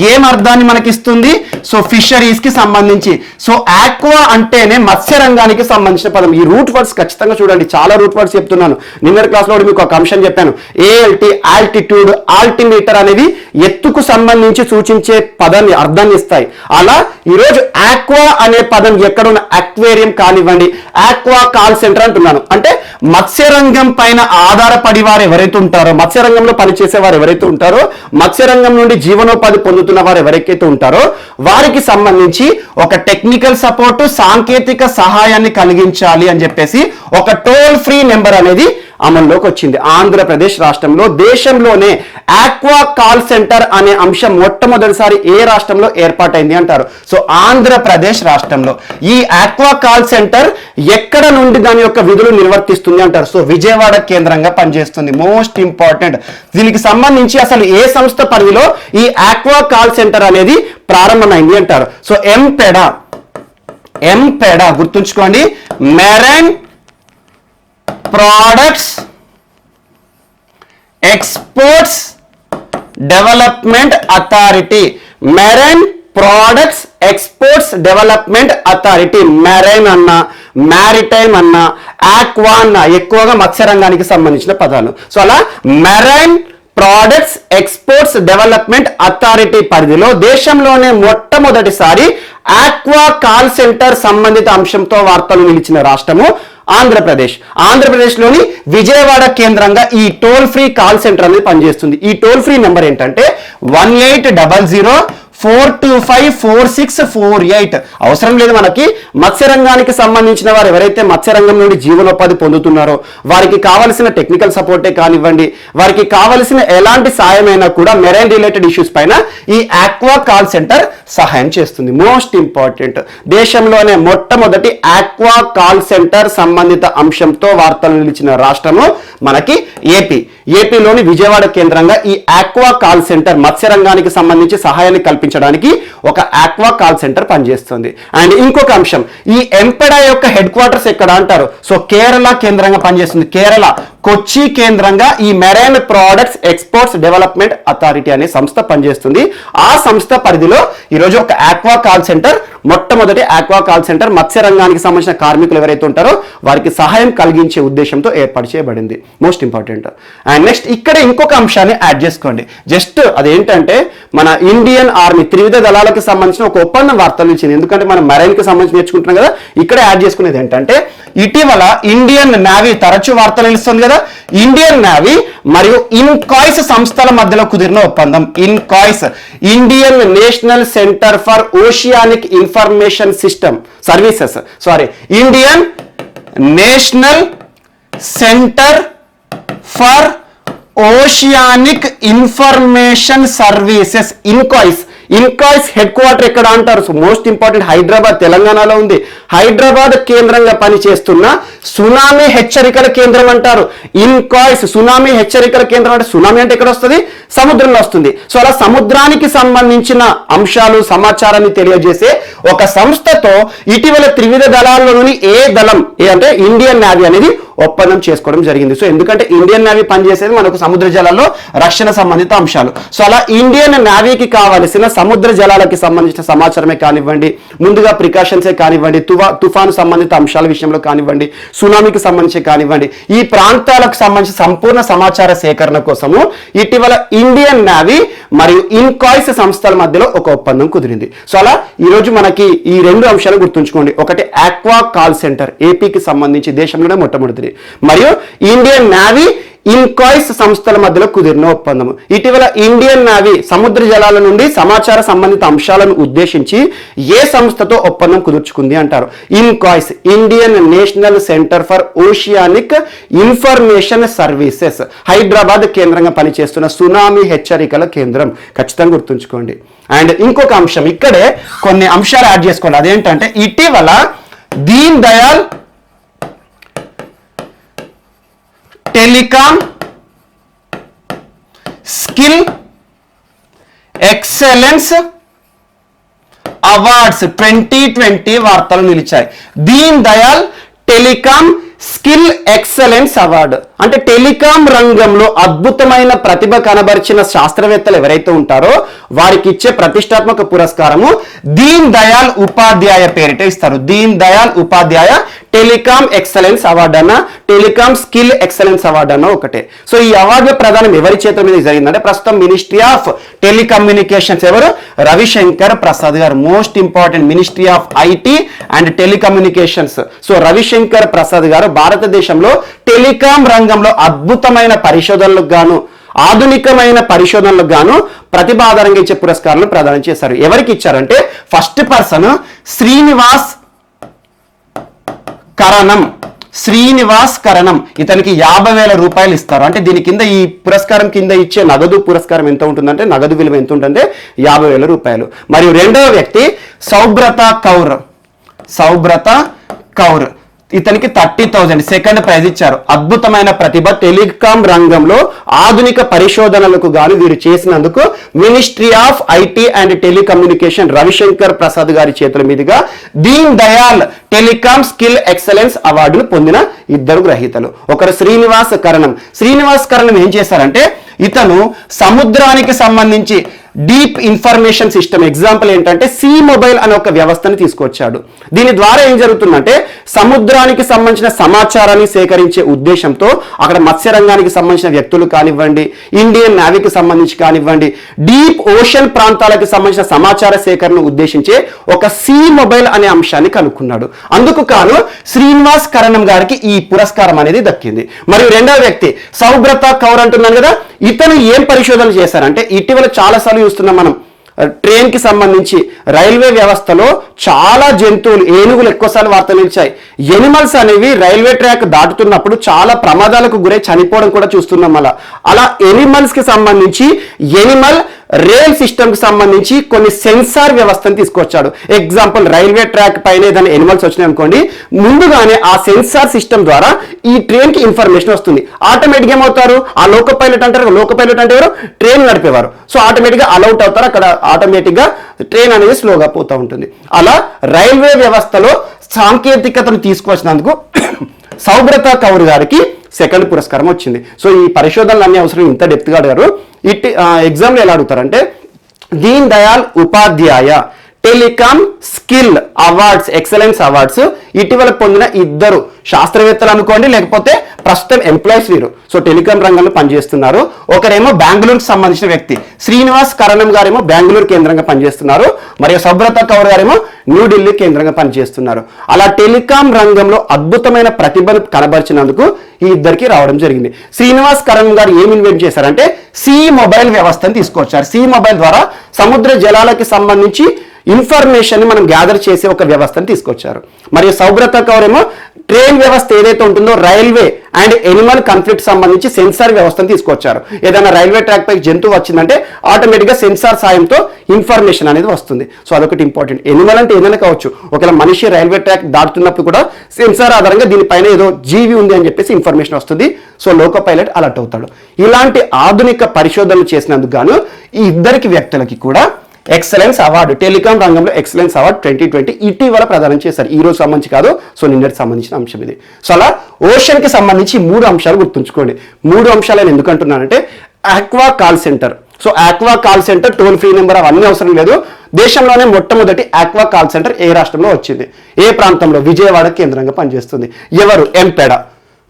ఏం అర్థాన్ని మనకిస్తుంది, సో ఫిషరీస్ కి సంబంధించి. సో ఆక్వా అంటేనే మత్స్య రంగానికి సంబంధించిన పదం. ఈ రూట్ వర్డ్స్ ఖచ్చితంగా చూడండి, చాలా రూట్ వర్డ్స్ చెప్తున్నాను. నిన్నటి క్లాస్లో మీకు ఒక అంశం చెప్పాను, ALT ఆల్టిట్యూడ్, ఆల్టిమీటర్ అనేవి ఎత్తుకు సంబంధించి సూచించే పదాన్ని అర్థాన్ని ఇస్తాయి. అలా ఈరోజు ఆక్వా అనే పదం ఎక్కడున్న, అక్వేరియం కానివ్వండి, ఆక్వా కాల్ సెంటర్ అంటున్నాను. అంటే మత్స్యరంగం పైన ఆధారపడి వారు ఎవరైతే ఉంటారో, మత్స్యరంగంలో పనిచేసే వారు ఎవరైతే ఉంటారో, మత్స్యరంగం నుండి జీవనోపాధి పొందుతున్న వారు ఎవరైతే ఉంటారో వారికి సంబంధించి ఒక టెక్నికల్ సపోర్టు, సాంకేతిక సహాయాన్ని కలిగించాలి అని చెప్పేసి ఒక టోల్ ఫ్రీ నెంబర్ అనేది అమల్లోకి వచ్చింది. ఆంధ్రప్రదేశ్ రాష్ట్రంలో దేశంలోనే ఆక్వా కాల్ సెంటర్ అనే అంశం మొట్టమొదటిసారి ఏ రాష్ట్రంలో ఏర్పాటైంది అంటారు. సో ఆంధ్రప్రదేశ్ రాష్ట్రంలో ఈ ఆక్వా కాల్ సెంటర్ ఎక్కడ నుండి దాని యొక్క విధులు నిర్వర్తిస్తుంది అంటారు. సో విజయవాడ కేంద్రంగా పనిచేస్తుంది. మోస్ట్ ఇంపార్టెంట్, దీనికి సంబంధించి అసలు ఏ సంస్థ పరిధిలో ఈ ఆక్వా కాల్ సెంటర్ అనేది ప్రారంభమైంది అంటారు. సో ఎంపెడా గుర్తుంచుకోండి, marine products exports development authority, marine products exports development authority. Marine అన్న, మ్యారిటైమ్ అన్న, ఆక్వా అన్న ఎక్కువగా మత్స్యరంగానికి సంబంధించిన పదాలు. సో అలా marine products exports development authority పరిధిలో దేశంలోనే మొట్టమొదటిసారి ఆక్వా కాల్ సెంటర్ సంబంధిత అంశంతో వార్తలు నిలిచిన రాష్ట్రము ఆంధ్రప్రదేశ్లోని విజయవాడ కేంద్రంగా ఈ టోల్ ఫ్రీ కాల్ సెంటర్ అనేది పనిచేస్తుంది. ఈ టోల్ ఫ్రీ నెంబర్ ఏంటంటే 1800-425-4648. అవసరం లేదు మనకి, మత్స్యరంగానికి సంబంధించిన వారు ఎవరైతే మత్స్యరంగం నుండి జీవనోపాధి పొందుతున్నారో వారికి కావలసిన టెక్నికల్ సపోర్టే కానివ్వండి, వారికి కావలసిన ఎలాంటి సాయమైనా కూడా మెరైన్ రిలేటెడ్ ఇష్యూస్ పైన ఈ ఆక్వా కాల్ సెంటర్ సహాయం చేస్తుంది. మోస్ట్ ఇంపార్టెంట్, దేశంలోనే మొట్టమొదటి ఆక్వా కాల్ సెంటర్ సంబంధిత అంశంతో వార్తలు నిలిచిన రాష్ట్రము మనకి ఏపీలోని విజయవాడ కేంద్రంగా ఈ ఆక్వా కాల్ సెంటర్ మత్స్యరంగానికి సంబంధించి సహాయాన్ని కల్పించడానికి ఒక ఆక్వా కాల్ సెంటర్ పనిచేస్తుంది. అండ్ ఇంకొక అంశం, ఈ ఎంపెడా యొక్క హెడ్ క్వార్టర్స్ ఎక్కడ అంటారు. సో కేరళ కేంద్రంగా పనిచేస్తుంది. కేరళ కొచ్చి కేంద్రంగా ఈ marine products exports development authority అనే సంస్థ పనిచేస్తుంది. ఆ సంస్థ పరిధిలో ఈరోజు ఒక ఆక్వా కాల్ సెంటర్, మొట్టమొదటి ఆక్వా కాల్ సెంటర్ మత్స్య రంగానికి సంబంధించిన కార్మికులు ఎవరైతే ఉంటారో వారికి సహాయం కలిగించే ఉద్దేశంతో ఏర్పాటు చేయబడింది. Most important. అండ్ నెక్స్ట్ ఇక్కడ ఇంకొక అంశాన్ని యాడ్ చేసుకోండి. జస్ట్ అదేంటంటే మన ఇండియన్ ఆర్మీ త్రివిధ దళాలకు సంబంధించిన ఒక ఒప్పందం వార్తలు ఇచ్చింది. ఎందుకంటే మనం మెరైన్ కి సంబంధించి నేర్చుకుంటున్నాం కదా, ఇక్కడ యాడ్ చేసుకునేది ఏంటంటే ఇటీవల ఇండియన్ నేవీ, తరచూ వార్తలు నిలుస్తుంది కదా, ఇండియన్ నేవీ మరియు ఇన్కాయిస్ సంస్థల మధ్యలో కుదిరిన ఒప్పందం. INCOIS, Indian national centre for oceanic information system services, Indian national centre for oceanic information services, INCOIS head quarter ఎక్కడ అంటారు? సో మోస్ట్ ఇంపార్టెంట్, హైదరాబాద్, తెలంగాణలో ఉంది. హైదరాబాద్ కేంద్రంగా పనిచేస్తున్న సునామీ హెచ్చరికల కేంద్రం అంటారు. ఇన్కాయిస్ సునామీ హెచ్చరికల కేంద్రం అంటే సునామీ అంటే ఎక్కడ వస్తుంది? సముద్రంలో వస్తుంది. సో అలా సముద్రానికి సంబంధించిన అంశాలు, సమాచారాన్ని తెలియజేసే ఒక సంస్థతో ఇటీవల త్రివిధ దళాల్లోని ఏ దళం అంటే ఇండియన్ నేవీ అనేది ఒప్పందం చేసుకోవడం జరిగింది. సో ఎందుకంటే ఇండియన్ నేవీ పనిచేసేది మనకు సముద్ర జలాల్లో రక్షణ సంబంధిత అంశాలు. సో అలా ఇండియన్ నేవీకి కావలసిన సముద్ర జలాలకి సంబంధించిన సమాచారమే కానివ్వండి, ముందుగా ప్రికాషన్సే కానివ్వండి, తుఫాను సంబంధిత అంశాల విషయంలో కానివ్వండి, సునామీకి సంబంధించి కానివ్వండి, ఈ ప్రాంతాలకు సంబంధించిన సంపూర్ణ సమాచార సేకరణ కోసము ఇటీవల ఇండియన్ నేవీ మరియు ఇన్కాయిస్ సంస్థల మధ్యలో ఒక ఒప్పందం కుదిరింది. సో అలా ఈరోజు మనకి ఈ రెండు అంశాలు గుర్తుంచుకోండి. ఒకటి ఆక్వా కాల్ సెంటర్, ఏపీకి సంబంధించి దేశంలోనే మొట్టమొదటిది, మరియు ఇండియన్ నేవీ ఇన్కాయిస్ సంస్థల మధ్యలో కుదిరిన ఒప్పందం. ఇటీవల ఇండియన్ నేవీ సముద్ర జలాల నుండి సమాచార సంబంధిత అంశాలను ఉద్దేశించి ఏ సంస్థతో ఒప్పందం కుదుర్చుకుంది అంటారు? INCOIS, Indian national centre for oceanic information services, Hyderabad కేంద్రంగా పనిచేస్తున్న సునామీ హెచ్చరికల కేంద్రం. ఖచ్చితంగా గుర్తుంచుకోండి. అండ్ ఇంకొక అంశం, ఇక్కడే కొన్ని అంశాలు యాడ్ చేసుకోండి. అదేంటంటే ఇటీవల Deen Dayal telecom skill excellence awards 2020 వార్తలు నిలిచాయి. Deen Dayal telecom skill excellence award అంటే టెలికాం రంగంలో అద్భుతమైన ప్రతిభ కనబరిచిన శాస్త్రవేత్తలు ఎవరైతే ఉంటారో వారికి ఇచ్చే ప్రతిష్టాత్మక పురస్కారము దీన్ దయాల్ ఉపాధ్యాయ పేరిట ఇస్తారు. Deen Dayal Upadhyaya telecom excellence award అన్న, టెలికాం స్కిల్ ఎక్సలెన్స్ అవార్డు అన్న ఒకటే. సో ఈ అవార్డు ప్రదానం ఎవరి చేతుల మీద జరిగిందంటే ప్రస్తుతం మినిస్ట్రీ ఆఫ్ టెలికమ్యూనికేషన్స్ ఎవరు? రవిశంకర్ ప్రసాద్ గారు. Most important, ministry of IT and telecommunications. So Ravishankar Prasad గారు భారతదేశంలో టెలికాం రంగంలో అద్భుతమైన పరిశోధనలకు గాను, ఆధునికమైన పరిశోధనలకు గాను ప్రతిభాధారంగా ఇచ్చే పురస్కారాలను ప్రదానం చేశారు. ఎవరికి ఇచ్చారంటే ఫస్ట్ పర్సన్ శ్రీనివాస్ కరణం. ఇతనికి 50,000 రూపాయలు ఇస్తారు. అంటే దీని కింద, ఈ పురస్కారం కింద ఇచ్చే నగదు పురస్కారం ఎంత ఉంటుందంటే, నగదు విలువ ఎంత ఉంటుందంటే 50,000 రూపాయలు. మరియు రెండవ వ్యక్తి సౌబ్రత కౌర్, ఇతనికి 30,000 సెకండ్ ప్రైజ్ ఇచ్చారు. అద్భుతమైన ప్రతిభ, టెలికాం రంగంలో ఆధునిక పరిశోధనలకు గాను వీరు చేసినందుకు ministry of IT and telecommunication Ravishankar Prasad గారి చేతుల మీదుగా Deen Dayal telecom skill excellence అవార్డును పొందిన ఇద్దరు గ్రహీతలు. ఒకరు శ్రీనివాస్ కరణం ఏం చేశారంటే ఇతను సముద్రానికి సంబంధించి డీప్ ఇన్ఫర్మేషన్ సిస్టమ్, ఎగ్జాంపుల్ ఏంటంటే సీ మొబైల్ అనే ఒక వ్యవస్థను తీసుకొచ్చాడు. దీని ద్వారా ఏం జరుగుతుందంటే సముద్రానికి సంబంధించిన సమాచారాన్ని సేకరించే ఉద్దేశంతో అక్కడ మత్స్య రంగానికి సంబంధించిన వ్యక్తులు కానివ్వండి, ఇండియన్ నేవీకి సంబంధించి కానివ్వండి, డీప్ ఓషన్ ప్రాంతాలకు సంబంధించిన సమాచార సేకరణ ఉద్దేశించే ఒక సీ మొబైల్ అనే అంశాన్ని కనుక్కున్నాడు. అందుకు కాను శ్రీనివాస్ కరణం గారికి ఈ పురస్కారం అనేది దక్కింది. మరియు రెండవ వ్యక్తి సౌబ్రత కౌర్ అంటున్నాను కదా, ఇతను ఏం పరిశోధనలు చేశారంటే ఇటీవల చాలాసార్లు చూస్తున్నాం మనం, ట్రైన్ కి సంబంధించి రైల్వే వ్యవస్థలో చాలా జంతువులు, ఏనుగులు ఎక్కువసార్లు వార్తలు నిలిచాయి. ఎనిమల్స్ అనేవి రైల్వే ట్రాక్ దాటుతున్నప్పుడు చాలా ప్రమాదాలకు గురై చనిపోవడం కూడా చూస్తున్నాం. అలా ఎనిమల్స్ కి సంబంధించి ఎనిమల్ రైల్ సిస్టమ్ కి సంబంధించి కొన్ని సెన్సార్ వ్యవస్థను తీసుకొచ్చాడు. ఎగ్జాంపుల్ రైల్వే ట్రాక్ పైన ఏదైనా ఎనిమల్స్ వచ్చినాయి అనుకోండి, ముందుగానే ఆ సెన్సార్ సిస్టమ్ ద్వారా ఈ ట్రైన్ కి ఇన్ఫర్మేషన్ వస్తుంది. ఆటోమేటిక్ ఏమవుతారు, ఆ లోకో పైలట్ అంటారు. లోకో పైలట్ అంటే ఎవరు? ట్రైన్ నడిపేవారు. సో ఆటోమేటిక్ గా అలౌట్ అవుతారు. అక్కడ ఆటోమేటిక్ గా ట్రైన్ అనేది స్లోగా పోతూ ఉంటుంది. అలా రైల్వే వ్యవస్థలో సాంకేతికతను తీసుకొచ్చినందుకు సౌబ్రత కౌర్ గారికి సెకండ్ పురస్కారం వచ్చింది. సో ఈ పరిశోధనలు అన్ని అవసరం ఇంత డెప్త్గా అడిగారు. ఎగ్జామ్లో ఎలా అడుగుతారంటే Deen Dayal Upadhyaya telecom skill awards, excellence awards ఇటీవల పొందిన ఇద్దరు శాస్త్రవేత్తలు అనుకోండి, లేకపోతే ప్రస్తుతం ఎంప్లాయీస్ వీరు. సో టెలికాం రంగంలో పనిచేస్తున్నారు. ఒకరేమో బెంగళూరుకి సంబంధించిన వ్యక్తి, శ్రీనివాస్ కరణం గారేమో బెంగళూరు కేంద్రంగా పనిచేస్తున్నారు. మరియు సౌబ్రత కౌర్ గారేమో న్యూఢిల్లీ కేంద్రంగా పనిచేస్తున్నారు. అలా టెలికాం రంగంలో అద్భుతమైన ప్రతిభను కనబరిచినందుకు ఈ ఇద్దరికి రావడం జరిగింది. శ్రీనివాస్ కరణం గారు ఏమి ఇన్వెంట్ చేశారంటే సీ మొబైల్ వ్యవస్థను తీసుకొచ్చారు. సీ మొబైల్ ద్వారా సముద్ర జలాలకి సంబంధించి ఇన్ఫర్మేషన్ ని మనం గ్యాదర్ చేసే ఒక వ్యవస్థను తీసుకొచ్చారు. మరియు సౌబ్రత కౌర్ ఏమో ట్రైన్ వ్యవస్థ ఏదైతే ఉంటుందో రైల్వే అండ్ ఎనిమల్ కాన్ఫ్లిక్ట్ సంబంధించి సెన్సార్ వ్యవస్థను తీసుకొచ్చారు. ఏదైనా రైల్వే ట్రాక్ పై జంతువు వచ్చిందంటే ఆటోమేటిక్ గా సెన్సార్ సాయంతో ఇన్ఫర్మేషన్ అనేది వస్తుంది. సో అదొకటి ఇంపార్టెంట్. ఎనిమల్ అంటే ఏదైనా కావచ్చు, ఒకవేళ మనిషి రైల్వే ట్రాక్ దాటుతున్నప్పుడు కూడా సెన్సార్ ఆధారంగా దీనిపైన ఏదో జీవి ఉంది అని చెప్పేసి ఇన్ఫర్మేషన్ వస్తుంది. సో లోకో పైలట్ అలర్ట్ అవుతాడు. ఇలాంటి ఆధునిక పరిశోధనలు చేసినందుకు గాను ఈ ఇద్దరికి వ్యక్తులకి కూడా ఎక్సలెన్స్ అవార్డు, టెలికాం రంగంలో ఎక్సలెన్స్ అవార్డు 2020 ఇటీవల ప్రదానం చేశారు. ఈ రోజు సంబంధించి కాదు, సో నిన్నటికి సంబంధించిన అంశం ఇది. సో అలా ఓషన్ కి సంబంధించి 3 అంశాలు గుర్తుంచుకోండి. 3 అంశాలు ఎందుకు అంటున్నానంటే aqua call centre. So aqua call centre toll free number అవన్నీ అవసరం లేదు. దేశంలోనే మొట్టమొదటి ఆక్వా కాల్ సెంటర్ ఏ రాష్ట్రంలో వచ్చింది, ఏ ప్రాంతంలో? విజయవాడ కేంద్రంగా పనిచేస్తుంది. ఎవరు? ఎంపెడా.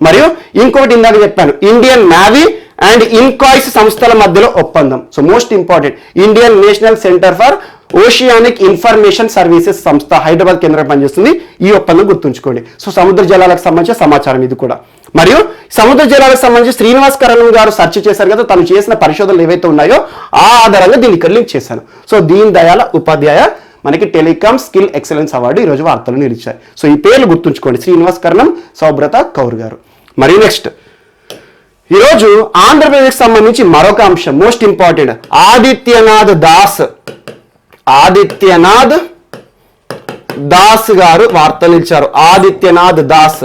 మరియు ఇంకొకటి ఇందాక చెప్పాను, ఇండియన్ నేవీ అండ్ ఇన్కాయిస్ సంస్థల మధ్యలో ఒప్పందం. So most important, Indian national centre for oceanic information services సంస్థ హైదరాబాద్ కేంద్రంగా పనిచేస్తుంది. ఈ ఒప్పందం గుర్తుంచుకోండి. సో సముద్ర జలాలకు సంబంధించిన సమాచారం ఇది కూడా. మరియు సముద్ర జలాలకు సంబంధించి శ్రీనివాస్ కరణం గారు సెర్చ్ చేశారు కదా, తను చేసిన పరిశోధనలు ఏవైతే ఉన్నాయో ఆ ఆధారంగా దీన్ని ఇక్కడ లింక్ చేశాను. సో దీన్ దయాళ్ ఉపాధ్యాయ మనకి టెలికాం స్కిల్ ఎక్సలెన్స్ అవార్డు ఈరోజు వార్తలు నిలిచాయి. సో ఈ పేర్లు గుర్తుంచుకోండి, శ్రీనివాస్ కరణం, సౌబ్రత కౌర్ గారు. మరి నెక్స్ట్ ఈరోజు ఆంధ్రప్రదేశ్ సంబంధించి మరొక అంశం మోస్ట్ ఇంపార్టెంట్, ఆదిత్యనాథ్ దాస్ గారు వార్తలు ఇచ్చారు. ఆదిత్యనాథ్ దాస్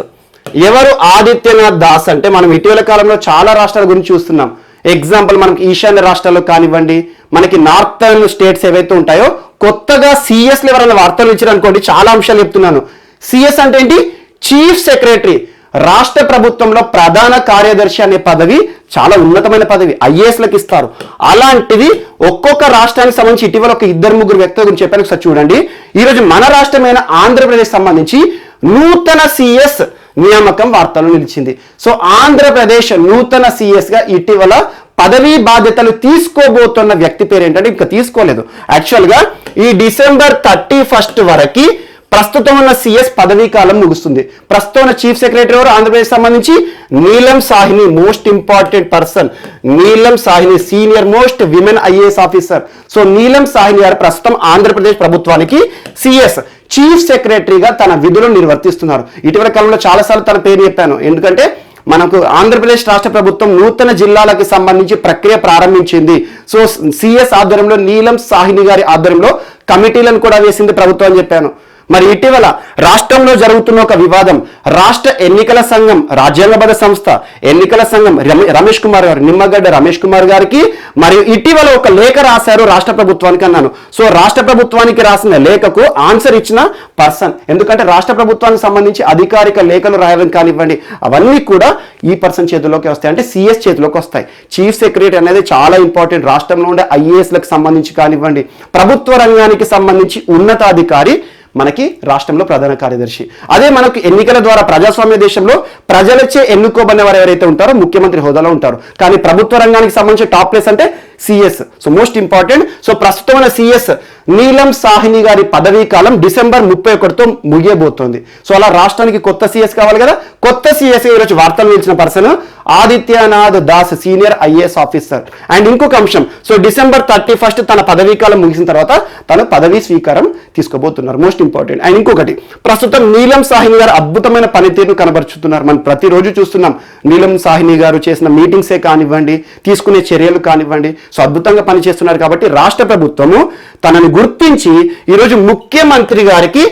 ఎవరు? ఆదిత్యనాథ్ దాస్ అంటే మనం ఇటీవల కాలంలో చాలా రాష్ట్రాల గురించి చూస్తున్నాం. ఎగ్జాంపుల్ మనకి ఈశాన్య రాష్ట్రాల్లో కానివ్వండి, మనకి నార్థర్న్ స్టేట్స్ ఏవైతే ఉంటాయో కొత్తగా సిఎస్ లో ఎవరైనా వార్తలు ఇచ్చారు అనుకోండి, చాలా అంశాలు చెప్తున్నాను. సిఎస్ అంటే ఏంటి? Chief secretary. రాష్ట్ర ప్రభుత్వంలో ప్రధాన కార్యదర్శి అనే పదవి చాలా ఉన్నతమైన పదవి, ఐఏఎస్లకు ఇస్తారు. అలాంటిది ఒక్కొక్క రాష్ట్రానికి సంబంధించి ఇటీవల ఒక 2-3 వ్యక్తుల గురించి చెప్పాను. ఒకసారి చూడండి. ఈరోజు మన రాష్ట్రమైన ఆంధ్రప్రదేశ్ సంబంధించి నూతన సిఎస్ నియామకం వార్తలు నిలిచింది. సో ఆంధ్రప్రదేశ్ నూతన సిఎస్ గా ఇటీవల పదవీ బాధ్యతలు తీసుకోబోతున్న వ్యక్తి పేరు ఏంటంటే, ఇంకా తీసుకోలేదు యాక్చువల్గా, ఈ డిసెంబర్ 31 వరకు ప్రస్తుతం ఉన్న సిఎస్ పదవీ కాలం ముగుస్తుంది. ప్రస్తుతం ఉన్న చీఫ్ సెక్రటరీ ఎవరు? ఆంధ్రప్రదేశ్ సంబంధించి నీలం Sawhney, most important person. Neelam Sahni senior most women IAS officer. So Neelam Sahni గారు ప్రస్తుతం ఆంధ్రప్రదేశ్ ప్రభుత్వానికి సిఎస్ చీఫ్ సెక్రటరీగా తన విధులను నిర్వర్తిస్తున్నారు. ఇటీవల కాలంలో చాలాసార్లు తన పేరు చెప్పాను, ఎందుకంటే మనకు ఆంధ్రప్రదేశ్ రాష్ట్ర ప్రభుత్వం నూతన జిల్లాలకు సంబంధించి ప్రక్రియ ప్రారంభించింది. సో సిఎస్ ఆధ్వర్యంలో నీలం సాహ్ని గారి ఆధ్వర్యంలో కమిటీలను కూడా వేసింది ప్రభుత్వం అని చెప్పాను. మరి ఇటీవల రాష్ట్రంలో జరుగుతున్న ఒక వివాదం, రాష్ట్ర ఎన్నికల సంఘం, రాజ్యాంగబద్ధ సంస్థ ఎన్నికల సంఘం రమేష్ కుమార్ గారు, నిమ్మగడ్డ రమేష్ కుమార్ గారికి మరియు ఇటీవల ఒక లేఖ రాశారు రాష్ట్ర ప్రభుత్వానికి అన్నాను. సో రాష్ట్ర ప్రభుత్వానికి రాసిన లేఖకు ఆన్సర్ ఇచ్చిన పర్సన్, ఎందుకంటే రాష్ట్ర ప్రభుత్వానికి సంబంధించి అధికారిక లేఖలు రాయడం కానివ్వండి అవన్నీ కూడా ఈ పర్సన్ చేతిలోకి వస్తాయి, అంటే సిఎస్ చేతిలోకి వస్తాయి. చీఫ్ సెక్రటరీ అనేది చాలా ఇంపార్టెంట్. రాష్ట్రంలో ఉండే ఐఏఎస్లకు సంబంధించి కానివ్వండి, ప్రభుత్వ రంగానికి సంబంధించి ఉన్నతాధికారి మనకి రాష్ట్రంలో ప్రధాన కార్యదర్శి. అదే మనకు ఎన్నికల ద్వారా ప్రజాస్వామ్య దేశంలో ప్రజలచే ఎన్నుకోబడిన వారు ఎవరైతే ఉంటారో ముఖ్యమంత్రి హోదాలో ఉంటారు. కానీ ప్రభుత్వ రంగానికి సంబంధించి టాప్ ప్లేస్ అంటే CS. So most important. So ప్రస్తుతం ఉన్న సిఎస్ నీలం సాహ్ని గారి పదవీ కాలం డిసెంబర్ 31తో ముగియబోతోంది. సో అలా రాష్ట్రానికి కొత్త సిఎస్ కావాలి కదా, కొత్త సిఎస్ ఈరోజు వార్తలు నిలిచిన person Adityanath Das, senior IAS officer. And ఇంకొక అంశం, సో డిసెంబర్ 31 తన పదవీ కాలం ముగిసిన తర్వాత తను పదవీ స్వీకారం తీసుకోబోతున్నారు. Most important. అండ్ ఇంకొకటి, ప్రస్తుతం నీలం సాహ్ని గారు అద్భుతమైన పనితీరును కనబరుచుతున్నారు. మనం ప్రతిరోజు చూస్తున్నాం నీలం సాహ్ని గారు చేసిన మీటింగ్సే కానివ్వండి, తీసుకునే చర్యలు కానివ్వండి, సో అద్భుతంగా పనిచేస్తున్నారు. కాబట్టి రాష్ట్ర ప్రభుత్వము తనని గుర్తించి ఈరోజు ముఖ్యమంత్రి గారికి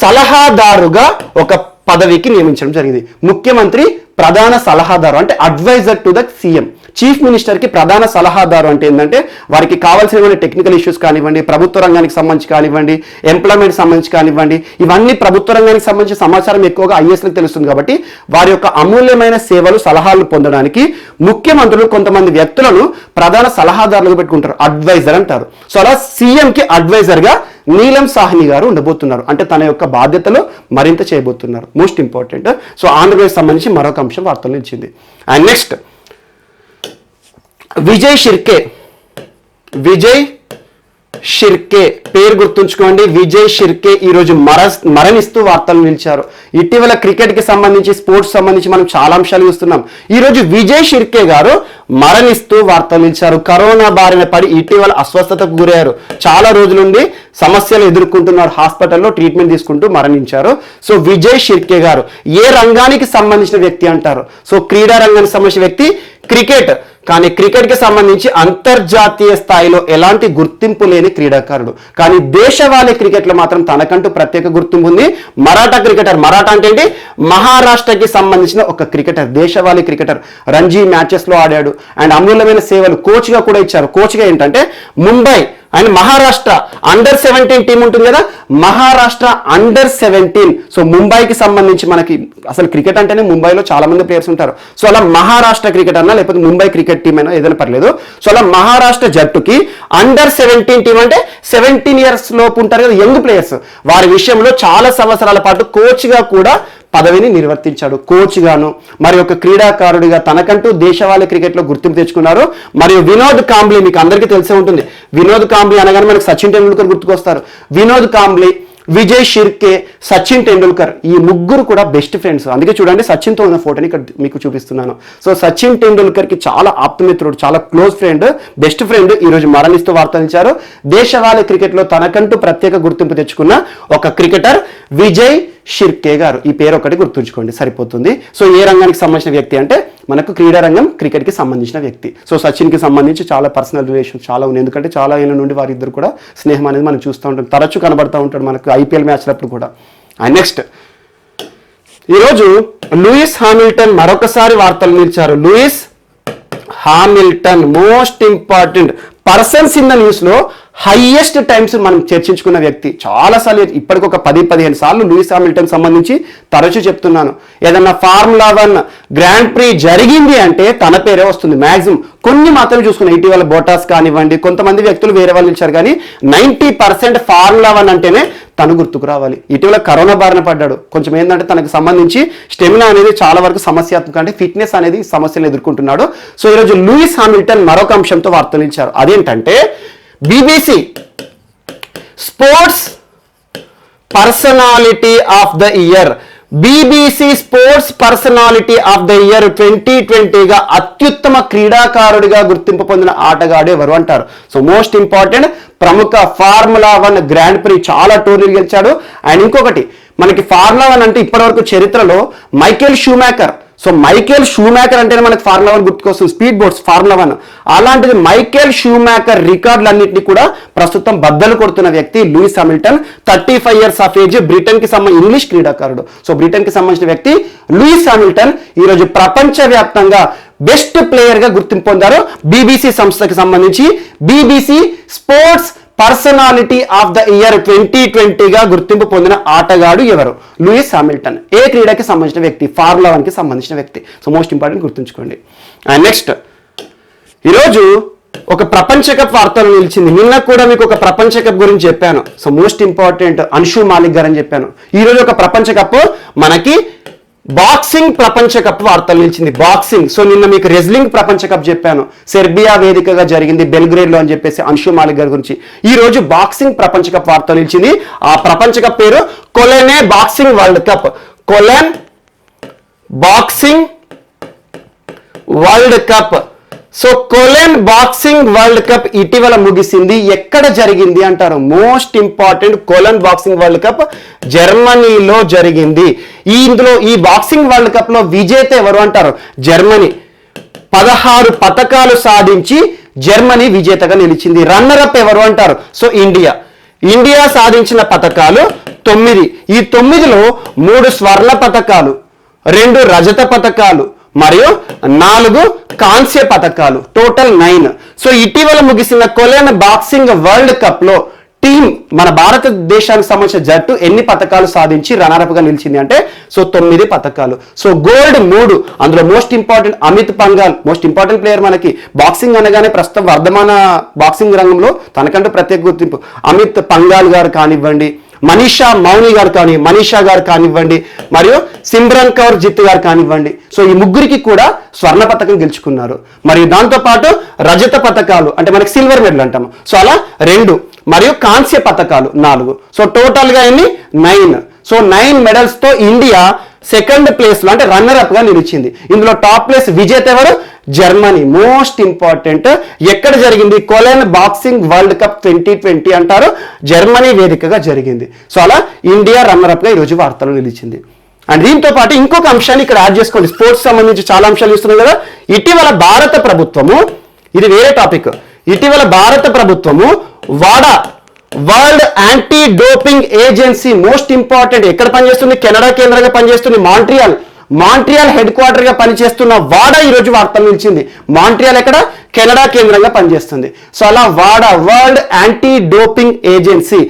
సలహాదారుగా ఒక పదవికి నియమించడం జరిగింది. ముఖ్యమంత్రి ప్రధాన సలహాదారు అంటే advisor to the CM. Chief minister కి ప్రధాన సలహాదారు అంటే ఏంటంటే వారికి కావాల్సిన టెక్నికల్ ఇష్యూస్ కానివ్వండి, ప్రభుత్వ రంగానికి సంబంధించి కానివ్వండి, ఎంప్లాయ్మెంట్ సంబంధించి కానివ్వండి, ఇవన్నీ ప్రభుత్వ రంగానికి సంబంధించిన సమాచారం ఎక్కువగా ఐఏఎస్లకు తెలుస్తుంది. కాబట్టి వారి యొక్క అమూల్యమైన సేవలు, సలహాలు పొందడానికి ముఖ్యమంత్రులు కొంతమంది వ్యక్తులను ప్రధాన సలహాదారులుగా పెట్టుకుంటారు, అడ్వైజర్ అంటారు. సో అలా సీఎం కి అడ్వైజర్ గా నీలం సాహ్ని గారు ఉండబోతున్నారు, అంటే తన యొక్క బాధ్యతలు మరింత చేయబోతున్నారు. Most important. సో ఆంధ్రప్రదేశ్ సంబంధించి మరొక అంశం వార్తలు ఇచ్చింది. అండ్ నెక్స్ట్ విజయ్ షిర్కే పేరు గుర్తుంచుకోండి. విజయ్ షిర్కే ఈరోజు మరణిస్తూ వార్తలు నిలిచారు. ఇటీవల క్రికెట్ కి సంబంధించి, స్పోర్ట్స్ సంబంధించి మనం చాలా అంశాలు చూస్తున్నాం. ఈరోజు విజయ్ షిర్కే గారు మరణిస్తూ వార్తలు నిలిచారు. కరోనా బారిన పడి ఇటీవల అస్వస్థతకు గురయ్యారు. చాలా రోజుల నుండి సమస్యలు ఎదుర్కొంటున్నారు, హాస్పిటల్లో ట్రీట్మెంట్ తీసుకుంటూ మరణించారు. సో విజయ్ షిర్కే గారు ఏ రంగానికి సంబంధించిన వ్యక్తి అంటారు? సో క్రీడా రంగానికి సంబంధించిన వ్యక్తి క్రికెట్. కానీ క్రికెట్కి సంబంధించి అంతర్జాతీయ స్థాయిలో ఎలాంటి గుర్తింపు లేని క్రీడాకారుడు. కానీ దేశవాళీ క్రికెట్లో మాత్రం తనకంటూ ప్రత్యేక గుర్తింపు ఉంది. మరాఠా క్రికెటర్. మరాఠా అంటే ఏంటి? మహారాష్ట్రకి సంబంధించిన ఒక క్రికెటర్, దేశవాళీ క్రికెటర్. రంజీ మ్యాచెస్లో ఆడాడు అండ్ అమూల్యమైన సేవలు. కోచ్గా కూడా ఇచ్చారు. కోచ్గా ఏంటంటే ముంబై అండ్ మహారాష్ట్ర అండర్-17 టీం ఉంటుంది కదా, మహారాష్ట్ర అండర్-17. సో ముంబైకి సంబంధించి మనకి అసలు క్రికెట్ అంటేనే ముంబైలో చాలా మంది ప్లేయర్స్ ఉంటారు. సో అలా మహారాష్ట్ర క్రికెట్ అన్నా లేకపోతే ముంబై క్రికెట్ టీం అయినా ఏదైనా పర్లేదు. సో అలా మహారాష్ట్ర జట్టుకి అండర్-17 టీం అంటే 17 ఇయర్స్ లోపు ఉంటారు కదా యంగ్ ప్లేయర్స్, వారి విషయంలో చాలా సంవత్సరాల పాటు కోచ్గా కూడా పదవిని నిర్వర్తించాడు. కోచ్ గాను మరి ఒక క్రీడాకారుడిగా తనకంటూ దేశవాళీ క్రికెట్లో గుర్తింపు తెచ్చుకున్నారు. మరియు వినోద్ కాంబ్లీ, మీకు అందరికీ తెలిసే ఉంటుంది. వినోద్ కాంబ్లీ అనగానే మనకు సచిన్ టెండూల్కర్ గుర్తుకొస్తారు. వినోద్ కాంబ్లీ, విజయ్ షిర్కే, సచిన్ టెండూల్కర్ ఈ ముగ్గురు కూడా బెస్ట్ ఫ్రెండ్స్. అందుకే చూడండి సచిన్తో ఉన్న ఫోటోని ఇక్కడ మీకు చూపిస్తున్నాను. సో సచిన్ టెండూల్కర్కి చాలా ఆప్తమిత్రుడు, చాలా క్లోజ్ ఫ్రెండ్, బెస్ట్ ఫ్రెండ్ ఈరోజు మరణిస్తూ వార్తనిచ్చారు. దేశవాళీ క్రికెట్లో తనకంటూ ప్రత్యేక గుర్తింపు తెచ్చుకున్న ఒక క్రికెటర్ విజయ్ షిర్కే గారు. ఈ పేరు ఒకటి గుర్తుంచుకోండి సరిపోతుంది. సో ఏ రంగానికి సంబంధించిన వ్యక్తి అంటే మనకు క్రీడా రంగం, క్రికెట్కి సంబంధించిన వ్యక్తి. సో సచిన్కి సంబంధించి చాలా పర్సనల్ రిలేషన్ చాలా ఉంది. ఎందుకంటే చాలా ఏళ్ళ నుండి వారిద్దరు కూడా స్నేహం అనేది మనం చూస్తూ ఉంటాం, తరచూ కనబడుతూ ఉంటాడు మనకు ఐపీఎల్ మ్యాచ్లప్పుడు కూడా. అండ్ నెక్స్ట్ ఈరోజు లూయిస్ హామిల్టన్ మరొకసారి వార్తలు నిలిచారు. Lewis Hamilton most important persons in the న్యూస్లో హైయెస్ట్ టైమ్స్ మనం చర్చించుకున్న వ్యక్తి. చాలాసార్లు ఇప్పటికి ఒక 10-15 సార్లు లూయిస్ హామిల్టన్ సంబంధించి తరచూ చెప్తున్నాను. ఏదన్నా Formula 1 గ్రాండ్ ప్రీ జరిగింది అంటే తన పేరే వస్తుంది మ్యాక్సిమం. కొన్ని మాత్రం చూసుకున్నాం, ఇటీవల బోటాస్ కానివ్వండి, కొంతమంది వ్యక్తులు వేరే వాళ్ళు ఇచ్చారు, కానీ 90% Formula 1 అంటేనే తను గుర్తుకు రావాలి. ఇటీవల కరోనా బారిన పడ్డాడు. కొంచెం ఏంటంటే తనకు సంబంధించి స్టెమినా అనేది చాలా వరకు సమస్యాత్మక, అంటే ఫిట్నెస్ అనేది సమస్యలు ఎదుర్కొంటున్నాడు. సో ఈరోజు లూయిస్ హామిల్టన్ మరొక అంశంతో వార్తలు ఇచ్చారు. అదేంటంటే BBC sports personality of the year, BBC sports personality of the year 2020గా అత్యుత్తమ క్రీడాకారుడిగా గుర్తింపు పొందిన ఆటగాడు ఎవరు అంటారు. సో మోస్ట్ ఇంపార్టెంట్ ప్రముఖ Formula 1 గ్రాండ్ ప్రీ చాలా టోర్నీలు గెలిచాడు. అండ్ ఇంకొకటి మనకి Formula 1 అంటే ఇప్పటివరకు చరిత్రలో Michael Schumacher. So Michael Schumacher అంటేనే మనకి Formula 1 గుర్తుకొస్తుంది, స్పీడ్ బోట్స్ Formula 1. అలాంటిది మైకేల్ షూమాకర్ రికార్డులన్నింటినీ కూడా ప్రస్తుతం బద్దలు కొడుతున్న వ్యక్తి Lewis Hamilton. 35 years of age, బ్రిటన్కి సంబంధించిన ఇంగ్లీష్ క్రీడాకారుడు. సో బ్రిటన్కి సంబంధించిన వ్యక్తి లూయిస్ హామిల్టన్ ఈరోజు ప్రపంచవ్యాప్తంగా బెస్ట్ ప్లేయర్గా గుర్తింపు పొందారు. BBC సంస్థకి సంబంధించి BBC sports personality of the year 2020గా గుర్తింపు పొందిన ఆటగాడు ఎవరు? Lewis Hamilton. ఏ క్రీడకి సంబంధించిన వ్యక్తి? Formula 1కి సంబంధించిన వ్యక్తి. సో మోస్ట్ ఇంపార్టెంట్ గుర్తుంచుకోండి. అండ్ నెక్స్ట్ ఈరోజు ఒక ప్రపంచ కప్ వార్తలు నిలిచింది. నిన్న కూడా మీకు ఒక ప్రపంచ కప్ గురించి చెప్పాను. So most important Anshu Malik గారు అని చెప్పాను. ఈరోజు ఒక ప్రపంచ కప్ మనకి బాక్సింగ్ ప్రపంచ కప్ వార్తలు నిలిచింది. బాక్సింగ్. సో నిన్న మీకు రెజ్లింగ్ ప్రపంచ కప్ చెప్పాను, సెర్బియా వేదికగా జరిగింది బెల్గ్రేడ్ లో అని చెప్పేసి అన్షు మాలిక్ గారి గురించి. ఈ రోజు బాక్సింగ్ ప్రపంచ కప్ వార్తలు నిలిచింది. ఆ ప్రపంచ కప్ పేరు కొలెనే boxing world cup. Cologne boxing world cup. So Cologne boxing world cup ఇటీవల ముగిసింది. ఎక్కడ జరిగింది అంటారు? Most important Cologne boxing world cup జర్మనీలో జరిగింది. ఇందులో ఈ బాక్సింగ్ వరల్డ్ కప్ లో విజేత ఎవరు అంటారు? జర్మనీ. 16 పతకాలు సాధించి జర్మనీ విజేతగా నిలిచింది. రన్నర్ అప్ ఎవరు అంటారు? So India. ఇండియా సాధించిన పతకాలు 9. ఈ 9లో 3 స్వర్ణ పతకాలు, 2 రజత పతకాలు మరియు 4 కాంస్య పతకాలు, టోటల్ 9. సో ఇటీవల ముగిసిన కొలెన్ బాక్సింగ్ వరల్డ్ కప్ లో టీం మన భారతదేశానికి సంబంధించిన జట్టు ఎన్ని పతకాలు సాధించి రన్నరప్ గా నిలిచింది అంటే సో 9 పతకాలు. So gold 3. అందులో most important Amit Panghal, most important player మనకి. బాక్సింగ్ అనగానే ప్రస్తుతం వర్ధమాన బాక్సింగ్ రంగంలో తనకంటూ ప్రత్యేక గుర్తింపు. అమిత్ పంఘాల్ గారు కానివ్వండి, మనీషా గారు కానివ్వండి, మరియు సిమ్రన్ కౌర్ జిత్ గారు కానివ్వండి. సో ఈ ముగ్గురికి కూడా స్వర్ణ పతకం గెలుచుకున్నారు. మరియు దాంతోపాటు రజత పతకాలు అంటే మనకి సిల్వర్ మెడల్ అంటాము, సో అలా 2, మరియు కాంస్య పతకాలు 4. సో టోటల్ గా ఎన్ని? 9. సో 9 మెడల్స్ తో ఇండియా సెకండ్ ప్లేస్ లో అంటే రన్నర్ అప్ గా నిలిచింది. ఇందులో టాప్ ప్లేస్ విజేత ఎవరు? జర్మనీ. Most important. ఎక్కడ జరిగింది? కొలన్ బాక్సింగ్ వరల్డ్ కప్ 2020 అంటారు, జర్మనీ వేదికగా జరిగింది. సో అలా ఇండియా రన్నరప్ గా ఈరోజు వార్తలు నిలిచింది. అండ్ దీంతో పాటు ఇంకొక అంశాన్ని ఇక్కడ యాడ్ చేసుకోండి. స్పోర్ట్స్ సంబంధించి చాలా అంశాలు ఇస్తున్నాయి కదా. ఇటీవల భారత ప్రభుత్వము, ఇది వేరే టాపిక్, ఇటీవల భారత ప్రభుత్వము వాడా world anti doping agency, most important, ఎక్కడ పనిచేస్తుంది? కెనడా కేంద్రంగా పనిచేస్తుంది. మాంట్రియాల్ హెడ్ క్వార్టర్ గా పనిచేస్తున్న వాడా ఈరోజు వార్తలు నిలిచింది. మాంట్రియాల్ ఎక్కడ? కెనడా కేంద్రంగా పనిచేస్తుంది. సో అలా వాడా world anti doping agency.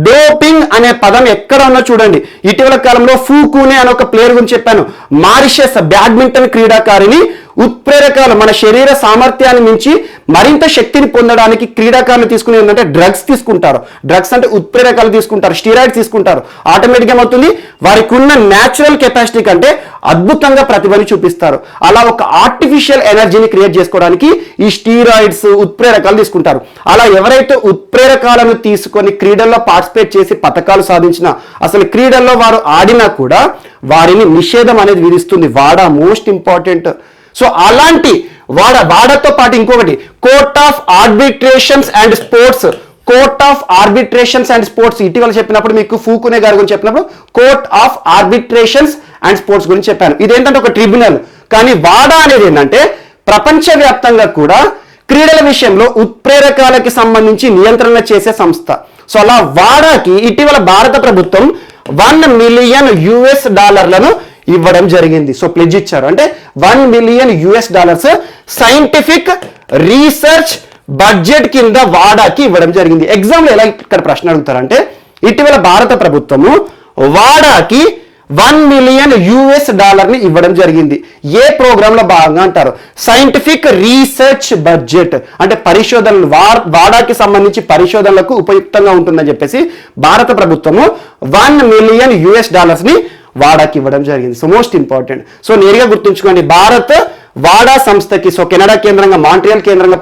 Doping అనే పదం ఎక్కడ ఉన్నా చూడండి. ఇటీవల కాలంలో ఫూకునే అనే ఒక ప్లేయర్ గురించి చెప్పాను. మారిషస్ బ్యాడ్మింటన్ క్రీడాకారిణి. ఉత్ప్రేరకాలు, మన శరీర సామర్థ్యాన్ని మించి మరింత శక్తిని పొందడానికి క్రీడాకారులు తీసుకునే ఏంటంటే డ్రగ్స్ తీసుకుంటారు. డ్రగ్స్ అంటే ఉత్ప్రేరకాలు తీసుకుంటారు, స్టీరాయిడ్స్ తీసుకుంటారు. ఆటోమేటిక్గా ఏమవుతుంది? వారికి ఉన్న న్యాచురల్ కెపాసిటీ కంటే అద్భుతంగా ప్రతిభని చూపిస్తారు. అలా ఒక ఆర్టిఫిషియల్ ఎనర్జీని క్రియేట్ చేసుకోవడానికి ఈ స్టీరాయిడ్స్, ఉత్ప్రేరకాలు తీసుకుంటారు. అలా ఎవరైతే ఉత్ప్రేరకాలను తీసుకొని క్రీడల్లో పార్టిసిపేట్ చేసి పతకాలు సాధించినా, అసలు క్రీడల్లో వారు ఆడినా కూడా వారిని నిషేధం అనేది విధిస్తుంది వాడా. Most important. సో అలాంటి వాడాతో పాటు ఇంకొకటి court of arbitrations and sports. Court of arbitrations and sports ఇటీవల చెప్పినప్పుడు మీకు ఫూకునే గారి గురించి చెప్పినప్పుడు court of arbitrations and sports గురించి చెప్పాను. ఇదేంటంటే ఒక ట్రిబ్యునల్. కానీ వాడా అనేది ఏంటంటే ప్రపంచవ్యాప్తంగా కూడా క్రీడల విషయంలో ఉత్ప్రేరకాలకి సంబంధించి నియంత్రణ చేసే సంస్థ. సో అలా వాడాకి ఇటీవల భారత ప్రభుత్వం $1 మిలియన్ ఇవ్వడం జరిగింది. సో ప్లెడ్జ్ ఇచ్చారు. అంటే $1 మిలియన్ సైంటిఫిక్ రీసెర్చ్ బడ్జెట్ కింద వాడాకి ఇవ్వడం జరిగింది. ఎగ్జామ్లో ఎలా ఇక్కడ ప్రశ్న అడుగుతారంటే, ఇటీవల భారత ప్రభుత్వము వాడాకి $1 మిలియన్ ఇవ్వడం జరిగింది. ఏ ప్రోగ్రామ్ లో భాగంగా అంటారు? Scientific research budget. అంటే పరిశోధనలు, వాడాకి సంబంధించి పరిశోధనలకు ఉపయుక్తంగా ఉంటుందని చెప్పేసి భారత ప్రభుత్వము $1 మిలియన్ ని వాడాకి ఇవ్వడం జరిగింది. So most important. సో నేరుగా గుర్తుంచుకోండి, భారత్ వాడా సంస్థకి, సో కెనడా కేంద్రంగా, మాంట్రియాల్ కేంద్రంగా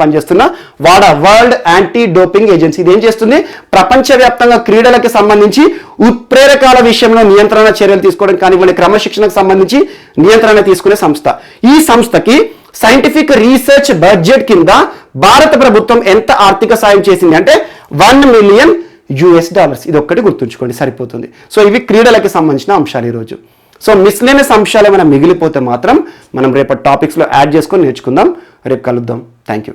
పనిచేస్తున్న వాడా వరల్డ్ యాంటీ డోపింగ్ ఏజెన్సీ. ఇది ఏం చేస్తుంది? ప్రపంచవ్యాప్తంగా క్రీడలకి సంబంధించి ఉత్ప్రేరకాల విషయంలో నియంత్రణ చర్యలు తీసుకోవడం కానివ్వండి, క్రమశిక్షణకు సంబంధించి నియంత్రణ తీసుకునే సంస్థ. ఈ సంస్థకి సైంటిఫిక్ రీసెర్చ్ బడ్జెట్ కింద భారత ప్రభుత్వం ఎంత ఆర్థిక సాయం చేసింది అంటే $1 మిలియన్. ఇది ఒక్కటి గుర్తుంచుకోండి, సరిపోతుంది. సో ఇవి క్రీడలకి సంబంధించిన అంశాలు ఈరోజు. సో మిస్లేనియస్ అంశాలు ఏమైనా మిగిలిపోతే మాత్రం మనం రేపటి టాపిక్స్లో యాడ్ చేసుకొని నేర్చుకుందాం. రేపు కలుద్దాం. Thank you.